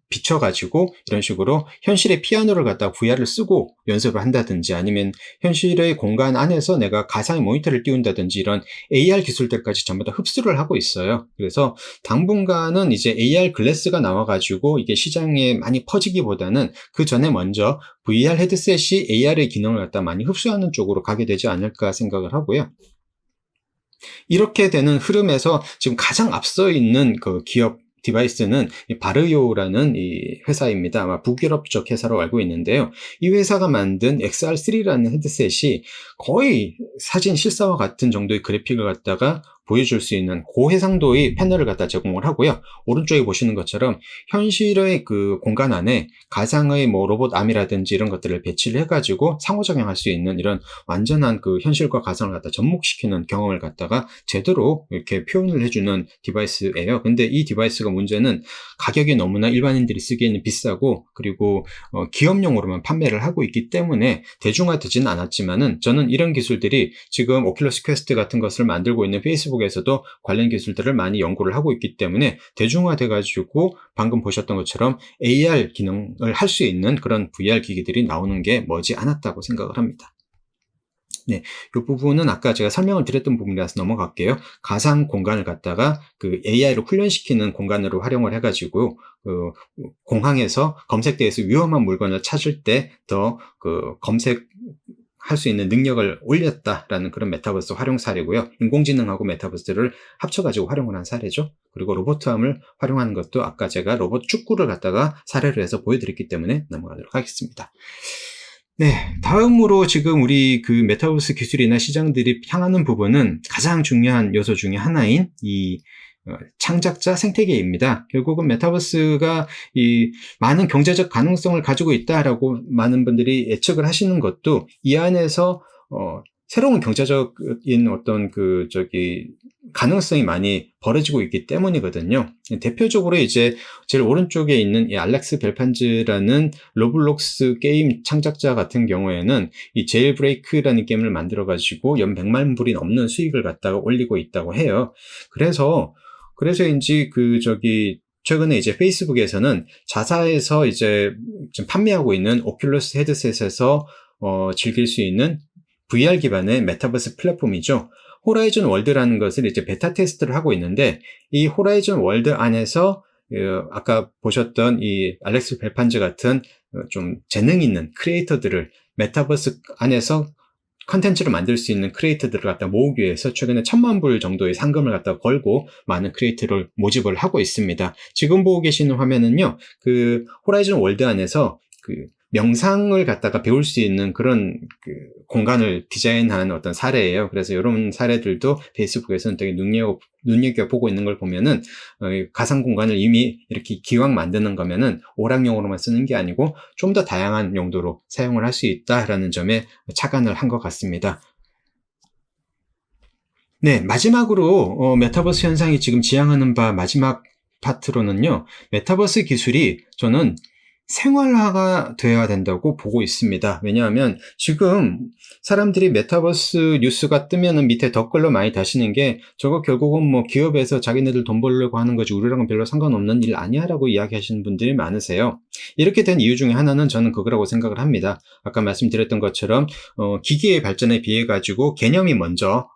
B: 비춰가지고 이런 식으로 현실의 피아노를 갖다가 VR을 쓰고 연습을 한다든지, 아니면 현실의 공간 안에서 내가 가상의 모니터를 띄운다든지, 이런 AR 기술들까지 전부 다 흡수를 하고 있어요. 그래서 당분간은 이제 AR 글래스가 나와가지고 이게 시장에 많이 퍼지기보다는 그 전에 먼저 VR 헤드셋이 AR의 기능을 갖다 많이 흡수하는 쪽으로 가게 되지 않을까 생각을 하고요. 이렇게 되는 흐름에서 지금 가장 앞서 있는 기업 디바이스는 바르요라는 이 회사입니다. 아마 북유럽 쪽 회사로 알고 있는데요. 이 회사가 만든 XR3라는 헤드셋이 거의 사진 실사와 같은 정도의 그래픽을 갖다가 보여줄 수 있는 고해상도의 패널을 갖다 제공을 하고요. 오른쪽에 보시는 것처럼 현실의 공간 안에 가상의 로봇 암이라든지 이런 것들을 배치를 해가지고 상호작용할 수 있는 이런 완전한 현실과 가상을 갖다 접목시키는 경험을 갖다가 제대로 이렇게 표현을 해주는 디바이스예요. 근데 이 디바이스가 문제는 가격이 너무나 일반인들이 쓰기에는 비싸고, 그리고 기업용으로만 판매를 하고 있기 때문에 대중화되지는 않았지만은, 저는 이런 기술들이 지금 오큘러스 퀘스트 같은 것을 만들고 있는 페이스북에서도 관련 기술들을 많이 연구를 하고 있기 때문에 대중화돼가지고 방금 보셨던 것처럼 AR 기능을 할 수 있는 그런 VR 기기들이 나오는 게 머지 않았다고 생각을 합니다. 네, 이 부분은 아까 제가 설명을 드렸던 부분이라서 넘어갈게요. 가상 공간을 갖다가 AI로 훈련시키는 공간으로 활용을 해가지고 공항에서 검색대에서 위험한 물건을 찾을 때 더 검색할 수 있는 능력을 올렸다라는 그런 메타버스 활용 사례고요. 인공지능하고 메타버스를 합쳐가지고 활용을 한 사례죠. 그리고 로봇암을 활용하는 것도 아까 제가 로봇 축구를 갖다가 사례로 해서 보여드렸기 때문에 넘어가도록 하겠습니다. 네, 다음으로 지금 우리 메타버스 기술이나 시장들이 향하는 부분은 가장 중요한 요소 중에 하나인 이 창작자 생태계입니다. 결국은 메타버스가 이 많은 경제적 가능성을 가지고 있다라고 많은 분들이 예측을 하시는 것도 이 안에서 새로운 경제적인 어떤 가능성이 많이 벌어지고 있기 때문이거든요. 대표적으로 이제 제일 오른쪽에 있는 이 알렉스 벨판즈라는 로블록스 게임 창작자 같은 경우에는 이 제일 브레이크라는 게임을 만들어가지고 연 100만 불이 넘는 수익을 갖다가 올리고 있다고 해요. 그래서인지 최근에 이제 페이스북에서는 자사에서 이제 지금 판매하고 있는 오큘러스 헤드셋에서 즐길 수 있는 VR 기반의 메타버스 플랫폼이죠. 호라이즌 월드라는 것을 이제 베타 테스트를 하고 있는데, 이 호라이즌 월드 안에서 아까 보셨던 이 알렉스 벨판즈 같은 좀 재능 있는 크리에이터들을 메타버스 안에서 컨텐츠를 만들 수 있는 크리에이터들을 갖다 모으기 위해서 최근에 1000만 불 정도의 상금을 갖다 걸고 많은 크리에이터를 모집을 하고 있습니다. 지금 보고 계시는 화면은요, 호라이즌 월드 안에서 명상을 갖다가 배울 수 있는 그런 공간을 디자인한 어떤 사례예요. 그래서 이런 사례들도 페이스북에서는 되게 눈여겨보고 있는 걸 보면은 가상 공간을 이미 이렇게 기왕 만드는 거면은 오락용으로만 쓰는 게 아니고 좀 더 다양한 용도로 사용을 할 수 있다라는 점에 착안을 한 것 같습니다. 네, 마지막으로 메타버스 현상이 지금 지향하는 바 마지막 파트로는요, 메타버스 기술이 저는 생활화가 되어야 된다고 보고 있습니다. 왜냐하면 지금 사람들이 메타버스 뉴스가 뜨면은 밑에 댓글로 많이 다시는 게 저거 결국은 뭐 기업에서 자기네들 돈 벌려고 하는 거지 우리랑은 별로 상관없는 일 아니야 라고 이야기하시는 분들이 많으세요. 이렇게 된 이유 중에 하나는 저는 그거라고 생각을 합니다. 아까 말씀드렸던 것처럼 기기의 발전에 비해 가지고 개념이 먼저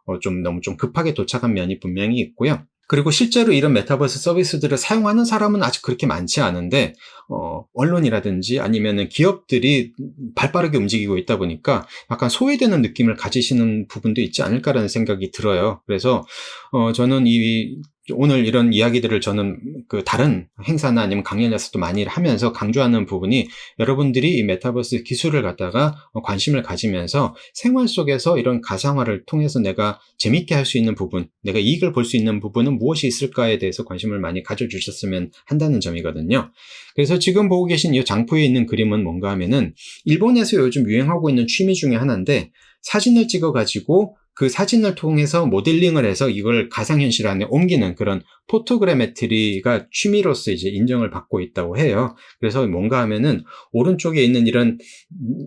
B: 너무 급하게 도착한 면이 분명히 있고요. 그리고 실제로 이런 메타버스 서비스들을 사용하는 사람은 아직 그렇게 많지 않은데 언론이라든지 아니면은 기업들이 발빠르게 움직이고 있다 보니까 약간 소외되는 느낌을 가지시는 부분도 있지 않을까라는 생각이 들어요. 그래서 저는 오늘 이런 이야기들을 저는 그 다른 행사나 아니면 강연에서도 많이 하면서 강조하는 부분이 여러분들이 이 메타버스 기술을 갖다가 관심을 가지면서 생활 속에서 이런 가상화를 통해서 내가 재밌게 할 수 있는 부분, 내가 이익을 볼 수 있는 부분은 무엇이 있을까에 대해서 관심을 많이 가져주셨으면 한다는 점이거든요. 그래서 지금 보고 계신 이 장표에 있는 그림은 뭔가 하면은 일본에서 요즘 유행하고 있는 취미 중에 하나인데 사진을 찍어가지고 그 사진을 통해서 모델링을 해서 이걸 가상현실 안에 옮기는 그런 포토그래메트리가 취미로서 이제 인정을 받고 있다고 해요. 그래서 뭔가 하면은 오른쪽에 있는 이런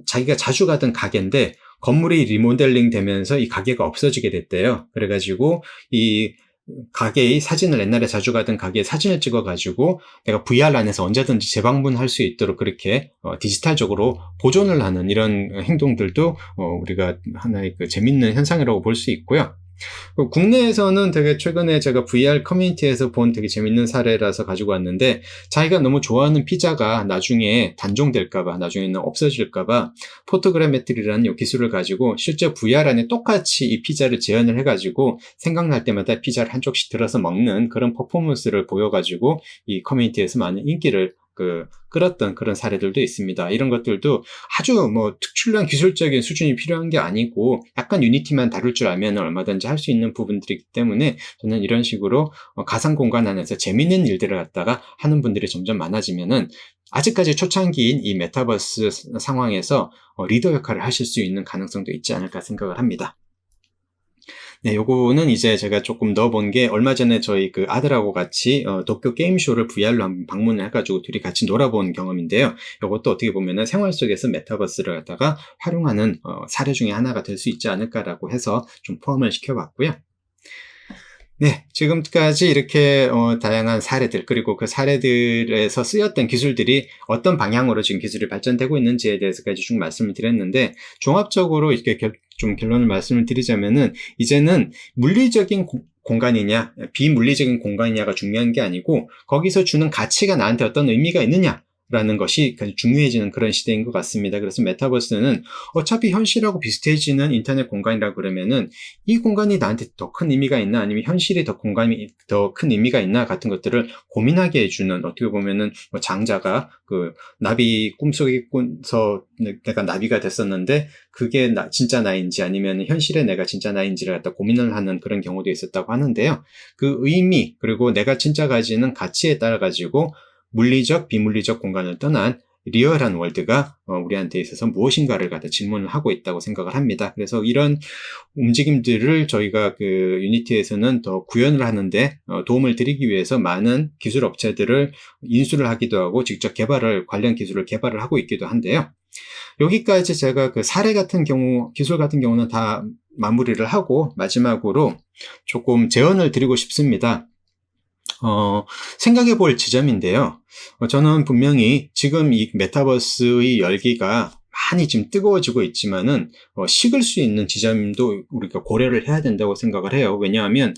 B: 자기가 자주 가던 가게인데 건물이 리모델링 되면서 이 가게가 없어지게 됐대요. 그래가지고 이 가게의 사진을 옛날에 자주 가던 가게의 사진을 찍어가지고 내가 VR 안에서 언제든지 재방문할 수 있도록 그렇게 디지털적으로 보존을 하는 이런 행동들도 우리가 하나의 그 재밌는 현상이라고 볼 수 있고요. 국내에서는 되게 최근에 제가 VR 커뮤니티에서 본 되게 재밌는 사례라서 가지고 왔는데 자기가 너무 좋아하는 피자가 나중에 단종될까봐 나중에는 없어질까봐 포토그래메트리라는 이 기술을 가지고 실제 VR 안에 똑같이 이 피자를 재현을 해가지고 생각날 때마다 피자를 한 쪽씩 들어서 먹는 그런 퍼포먼스를 보여가지고 이 커뮤니티에서 많은 인기를 끌었던 그런 사례들도 있습니다. 이런 것들도 아주 특출난 기술적인 수준이 필요한 게 아니고 약간 유니티만 다룰 줄 알면 얼마든지 할 수 있는 부분들이기 때문에 저는 이런 식으로 가상 공간 안에서 재밌는 일들을 갖다가 하는 분들이 점점 많아지면은 아직까지 초창기인 이 메타버스 상황에서 리더 역할을 하실 수 있는 가능성도 있지 않을까 생각을 합니다. 네, 요거는 이제 제가 조금 넣어본 게 얼마 전에 저희 그 아들하고 같이 도쿄 게임쇼를 VR로 한번 방문을 해가지고 둘이 같이 놀아본 경험인데요. 요것도 어떻게 보면은 생활 속에서 메타버스를 갖다가 활용하는 사례 중에 하나가 될 수 있지 않을까라고 해서 좀 포함을 시켜봤고요. 네, 지금까지 이렇게 다양한 사례들 그리고 그 사례들에서 쓰였던 기술들이 어떤 방향으로 지금 기술이 발전되고 있는지에 대해서까지 쭉 말씀을 드렸는데 종합적으로 이렇게 좀 결론을 말씀을 드리자면은 이제는 물리적인 공간이냐 비물리적인 공간이냐가 중요한 게 아니고 거기서 주는 가치가 나한테 어떤 의미가 있느냐 라는 것이 중요해지는 그런 시대인 것 같습니다. 그래서 메타버스는 어차피 현실하고 비슷해지는 인터넷 공간이라고 그러면은 이 공간이 나한테 더 큰 의미가 있나 아니면 현실이 공간이 더 큰 의미가 있나 같은 것들을 고민하게 해주는 어떻게 보면은 장자가 그 나비 꿈속에 꾼서 내가 나비가 됐었는데 그게 진짜 나인지 아니면 현실의 내가 진짜 나인지를 갖다 고민을 하는 그런 경우도 있었다고 하는데요. 그 의미 그리고 내가 진짜 가지는 가치에 따라 가지고 물리적, 비물리적 공간을 떠난 리얼한 월드가 우리한테 있어서 무엇인가를 갖다 질문을 하고 있다고 생각을 합니다. 그래서 이런 움직임들을 저희가 그 유니티에서는 더 구현을 하는데 도움을 드리기 위해서 많은 기술 업체들을 인수를 하기도 하고 직접 관련 기술을 개발을 하고 있기도 한데요. 여기까지 제가 그 사례 같은 경우, 기술 같은 경우는 다 마무리를 하고 마지막으로 조금 제언을 드리고 싶습니다. 생각해 볼 지점인데요. 저는 분명히 지금 이 메타버스의 열기가 많이 지금 뜨거워지고 있지만은 식을 수 있는 지점도 우리가 고려를 해야 된다고 생각을 해요. 왜냐하면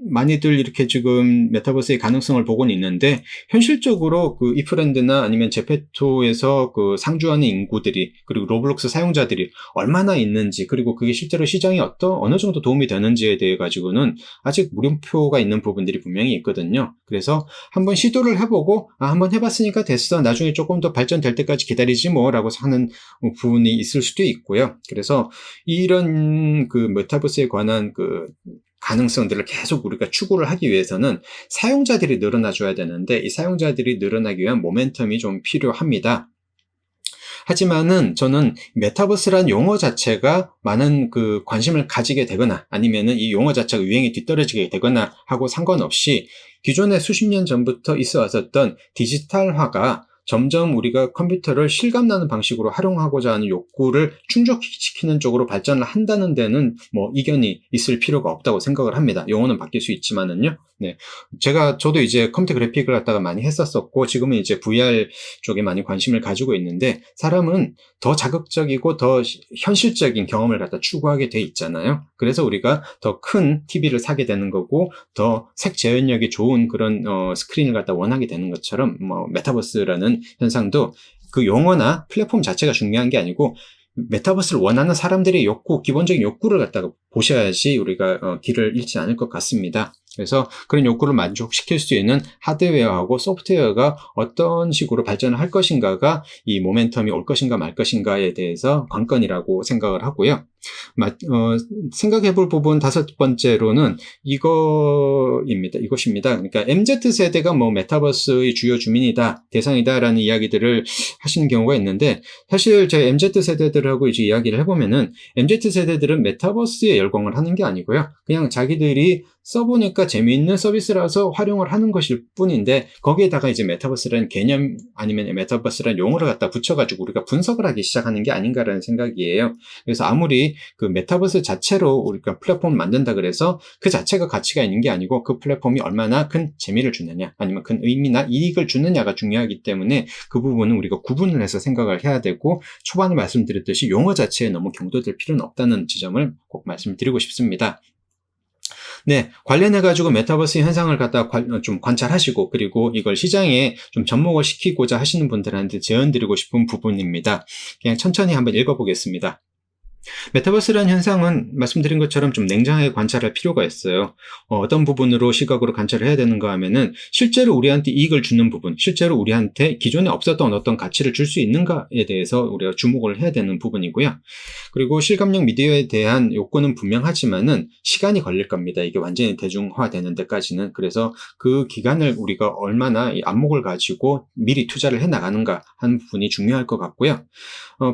B: 많이들 이렇게 지금 메타버스의 가능성을 보고는 있는데 현실적으로 그 이프랜드나 아니면 제페토에서 그 상주하는 인구들이 그리고 로블록스 사용자들이 얼마나 있는지 그리고 그게 실제로 시장에 어느 정도 도움이 되는지에 대해 가지고는 아직 물음표가 있는 부분들이 분명히 있거든요. 그래서 한번 시도를 해보고 한번 해봤으니까 됐어. 나중에 조금 더 발전될 때까지 기다리지 뭐라고 하는 부분이 있을 수도 있고요. 그래서 이런 그 메타버스에 관한 그 가능성들을 계속 우리가 추구를 하기 위해서는 사용자들이 늘어나줘야 되는데 이 사용자들이 늘어나기 위한 모멘텀이 좀 필요합니다. 하지만은 저는 메타버스란 용어 자체가 많은 그 관심을 가지게 되거나 아니면은 이 용어 자체가 유행에 뒤떨어지게 되거나 하고 상관없이 기존에 수십 년 전부터 있어 왔었던 디지털화가 점점 우리가 컴퓨터를 실감나는 방식으로 활용하고자 하는 욕구를 충족시키는 쪽으로 발전을 한다는 데는 뭐 이견이 있을 필요가 없다고 생각을 합니다. 용어는 바뀔 수 있지만은요. 네. 저도 이제 컴퓨터 그래픽을 갖다가 많이 했었었고, 지금은 이제 VR 쪽에 많이 관심을 가지고 있는데, 사람은 더 자극적이고 더 현실적인 경험을 갖다 추구하게 돼 있잖아요. 그래서 우리가 더 큰 TV를 사게 되는 거고, 더 색 재현력이 좋은 그런 스크린을 갖다 원하게 되는 것처럼, 뭐 메타버스라는 현상도 그 용어나 플랫폼 자체가 중요한 게 아니고, 메타버스를 원하는 사람들의 욕구, 기본적인 욕구를 갖다가 보셔야지 우리가 길을 잃지 않을 것 같습니다. 그래서 그런 욕구를 만족시킬 수 있는 하드웨어하고 소프트웨어가 어떤 식으로 발전을 할 것인가가 이 모멘텀이 올 것인가 말 것인가에 대해서 관건이라고 생각을 하고요. 생각해 볼 부분 다섯 번째로는 이것입니다. 그러니까 MZ세대가 뭐 메타버스의 주요 주민이다, 대상이다라는 이야기들을 하시는 경우가 있는데, 사실 제 MZ세대들하고 이제 이야기를 해보면은 MZ세대들은 메타버스에 열광을 하는 게 아니고요. 그냥 자기들이 써보니까 재미있는 서비스라서 활용을 하는 것일 뿐인데, 거기에다가 이제 메타버스라는 개념 아니면 메타버스라는 용어를 갖다 붙여가지고 우리가 분석을 하기 시작하는 게 아닌가라는 생각이에요. 그래서 아무리 그 메타버스 자체로 우리가 플랫폼을 만든다 그래서 그 자체가 가치가 있는 게 아니고, 그 플랫폼이 얼마나 큰 재미를 주느냐 아니면 큰 의미나 이익을 주느냐가 중요하기 때문에 그 부분은 우리가 구분을 해서 생각을 해야 되고, 초반에 말씀드렸듯이 용어 자체에 너무 경도될 필요는 없다는 지점을 꼭 말씀드리고 싶습니다. 네, 관련해가지고 메타버스 현상을 갖다 좀 관찰하시고, 그리고 이걸 시장에 좀 접목을 시키고자 하시는 분들한테 제언드리고 싶은 부분입니다. 그냥 천천히 한번 읽어보겠습니다. 메타버스라는 현상은 말씀드린 것처럼 좀 냉정하게 관찰할 필요가 있어요. 어떤 부분으로 시각으로 관찰을 해야 되는가 하면은, 실제로 우리한테 이익을 주는 부분, 실제로 우리한테 기존에 없었던 어떤 가치를 줄 수 있는가에 대해서 우리가 주목을 해야 되는 부분이고요. 그리고 실감형 미디어에 대한 욕구는 분명하지만은 시간이 걸릴 겁니다. 이게 완전히 대중화되는 데까지는. 그래서 그 기간을 우리가 얼마나 이 안목을 가지고 미리 투자를 해 나가는가 하는 부분이 중요할 것 같고요.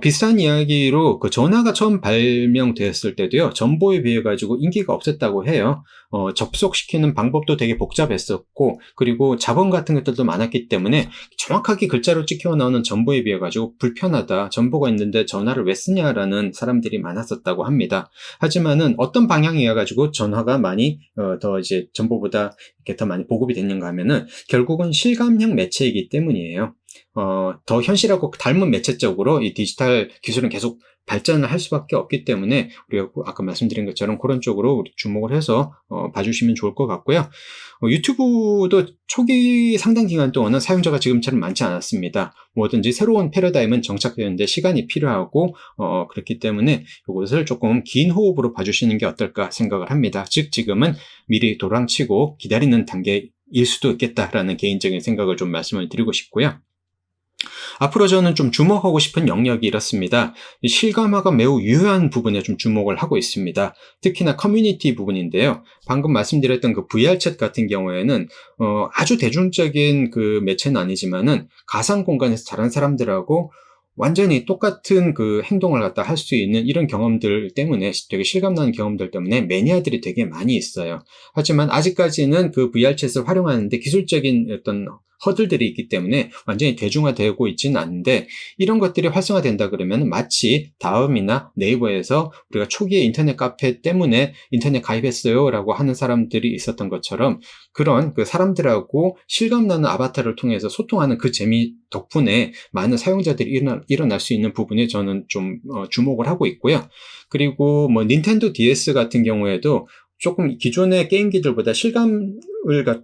B: 비슷한 이야기로 그 전화가 처음 발명되었을 때도요, 전보에 비해 가지고 인기가 없었다고 해요. 접속시키는 방법도 되게 복잡했었고, 그리고 자본 같은 것들도 많았기 때문에 정확하게 글자로 찍혀 나오는 전보에 비해 가지고 불편하다, 전보가 있는데 전화를 왜 쓰냐라는 사람들이 많았었다고 합니다. 하지만은 어떤 방향이어 가지고 전화가 많이 더 이제 전보보다 이렇게 더 많이 보급이 됐는가 하면은, 결국은 실감형 매체이기 때문이에요. 더 현실하고 닮은 매체 쪽으로 이 디지털 기술은 계속 발전을 할 수밖에 없기 때문에, 우리가 아까 말씀드린 것처럼 그런 쪽으로 우리 주목을 해서 봐주시면 좋을 것 같고요. 유튜브도 초기 상당 기간 동안은 사용자가 지금처럼 많지 않았습니다. 뭐든지 새로운 패러다임은 정착되는데 시간이 필요하고, 그렇기 때문에 이것을 조금 긴 호흡으로 봐주시는 게 어떨까 생각을 합니다. 즉, 지금은 미리 도랑치고 기다리는 단계일 수도 있겠다라는 개인적인 생각을 좀 말씀을 드리고 싶고요. 앞으로 저는 좀 주목하고 싶은 영역이 이렇습니다. 실감화가 매우 유효한 부분에 좀 주목을 하고 있습니다. 특히나 커뮤니티 부분인데요. 방금 말씀드렸던 그 VR챗 같은 경우에는 아주 대중적인 그 매체는 아니지만은 가상 공간에서 다른 사람들하고 완전히 똑같은 그 행동을 갖다 할 수 있는 이런 경험들 때문에, 되게 실감나는 경험들 때문에 매니아들이 되게 많이 있어요. 하지만 아직까지는 그 VR챗을 활용하는데 기술적인 어떤 허들들이 있기 때문에 완전히 대중화되고 있지는 않은데, 이런 것들이 활성화된다 그러면 마치 다음이나 네이버에서 우리가 초기에 인터넷 카페 때문에 인터넷 가입했어요 라고 하는 사람들이 있었던 것처럼, 그런 그 사람들하고 실감나는 아바타를 통해서 소통하는 그 재미 덕분에 많은 사용자들이 일어날 수 있는 부분에 저는 좀 주목을 하고 있고요. 그리고 뭐 닌텐도 DS 같은 경우에도 조금 기존의 게임기들보다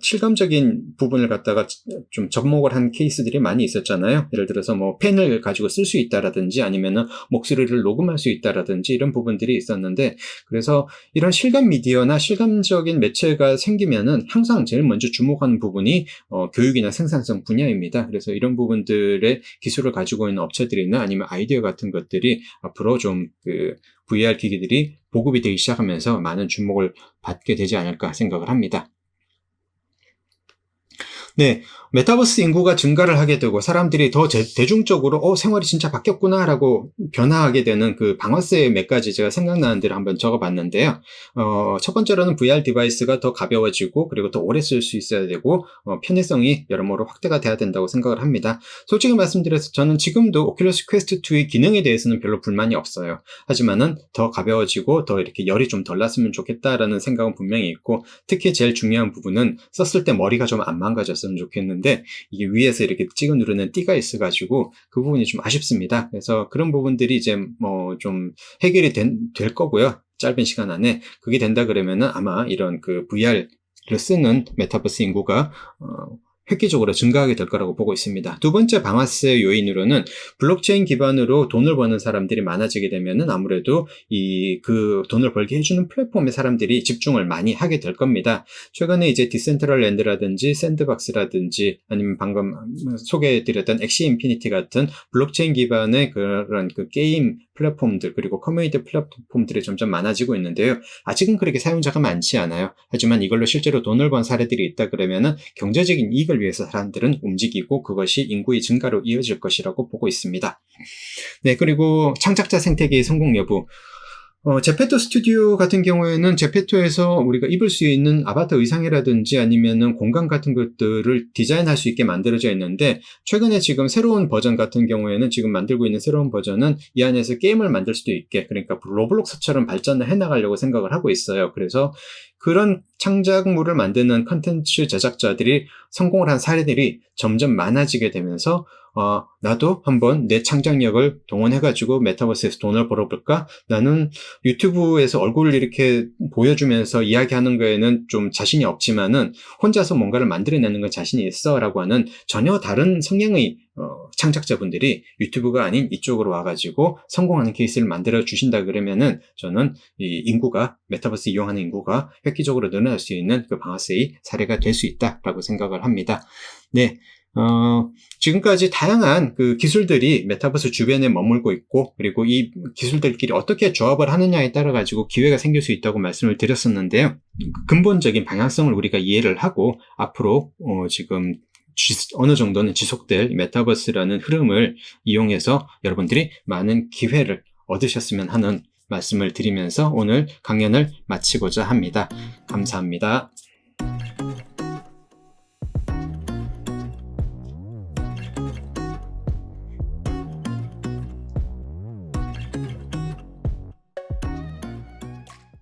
B: 실감적인 부분을 갖다가 좀 접목을 한 케이스들이 많이 있었잖아요. 예를 들어서 뭐 펜을 가지고 쓸 수 있다라든지, 아니면은 목소리를 녹음할 수 있다라든지 이런 부분들이 있었는데, 그래서 이런 실감 미디어나 실감적인 매체가 생기면은 항상 제일 먼저 주목하는 부분이 교육이나 생산성 분야입니다. 그래서 이런 부분들의 기술을 가지고 있는 업체들이나 아니면 아이디어 같은 것들이 앞으로 좀 그 VR 기기들이 보급이 되기 시작하면서 많은 주목을 받게 되지 않을까 생각을 합니다. 네, 메타버스 인구가 증가를 하게 되고 사람들이 더 대중적으로 생활이 진짜 바뀌었구나라고 변화하게 되는 그 방아쇠 몇 가지 제가 생각나는 대로 한번 적어봤는데요. 첫 번째로는 VR 디바이스가 더 가벼워지고 그리고 더 오래 쓸 수 있어야 되고 편의성이 여러모로 확대가 돼야 된다고 생각을 합니다. 솔직히 말씀드려서 저는 지금도 오큘러스 퀘스트 2의 기능에 대해서는 별로 불만이 없어요. 하지만은 더 가벼워지고 더 이렇게 열이 좀 덜 났으면 좋겠다라는 생각은 분명히 있고, 특히 제일 중요한 부분은 썼을 때 머리가 좀 안 망가졌으면 좋겠는데 이게 위에서 이렇게 찍어 누르는 띠가 있어가지고 그 부분이 좀 아쉽습니다. 그래서 그런 부분들이 이제 뭐 좀 해결이 될 거고요. 짧은 시간 안에 그게 된다 그러면은 아마 이런 그 VR을 쓰는 메타버스 인구가 획기적으로 증가하게 될 거라고 보고 있습니다. 두 번째 방아쇠 요인으로는 블록체인 기반으로 돈을 버는 사람들이 많아지게 되면은 아무래도 그 돈을 벌게 해주는 플랫폼에 사람들이 집중을 많이 하게 될 겁니다. 최근에 이제 디센트럴랜드라든지 샌드박스라든지 아니면 방금 소개해드렸던 엑시 인피니티 같은 블록체인 기반의 그런 그 게임 플랫폼들 그리고 커뮤니티 플랫폼들이 점점 많아지고 있는데요. 아직은 그렇게 사용자가 많지 않아요. 하지만 이걸로 실제로 돈을 번 사례들이 있다 그러면은 경제적인 이익을 위해서 사람들은 움직이고 그것이 인구의 증가로 이어질 것이라고 보고 있습니다. 네, 그리고 창작자 생태계의 성공 여부. 제페토 스튜디오 같은 경우에는 제페토에서 우리가 입을 수 있는 아바타 의상이라든지 아니면은 공간 같은 것들을 디자인할 수 있게 만들어져 있는데, 최근에 지금 새로운 버전 같은 경우에는 지금 만들고 있는 새로운 버전은 이 안에서 게임을 만들 수도 있게, 그러니까 로블록스처럼 발전을 해나가려고 생각을 하고 있어요. 그래서 그런 창작물을 만드는 컨텐츠 제작자들이 성공을 한 사례들이 점점 많아지게 되면서 나도 한번 내 창작력을 동원해가지고 메타버스에서 돈을 벌어볼까? 나는 유튜브에서 얼굴을 이렇게 보여주면서 이야기하는 거에는 좀 자신이 없지만은 혼자서 뭔가를 만들어내는 건 자신이 있어 라고 하는 전혀 다른 성향의 창작자분들이 유튜브가 아닌 이쪽으로 와가지고 성공하는 케이스를 만들어 주신다 그러면은 저는 이 인구가, 메타버스 이용하는 인구가 획기적으로 늘어날 수 있는 그 방아쇠의 사례가 될 수 있다라고 생각을 합니다. 네. 지금까지 다양한 그 기술들이 메타버스 주변에 머물고 있고, 그리고 이 기술들끼리 어떻게 조합을 하느냐에 따라 가지고 기회가 생길 수 있다고 말씀을 드렸었는데요. 근본적인 방향성을 우리가 이해를 하고 앞으로 지금 어느 정도는 지속될 메타버스라는 흐름을 이용해서 여러분들이 많은 기회를 얻으셨으면 하는 말씀을 드리면서 오늘 강연을 마치고자 합니다. 감사합니다.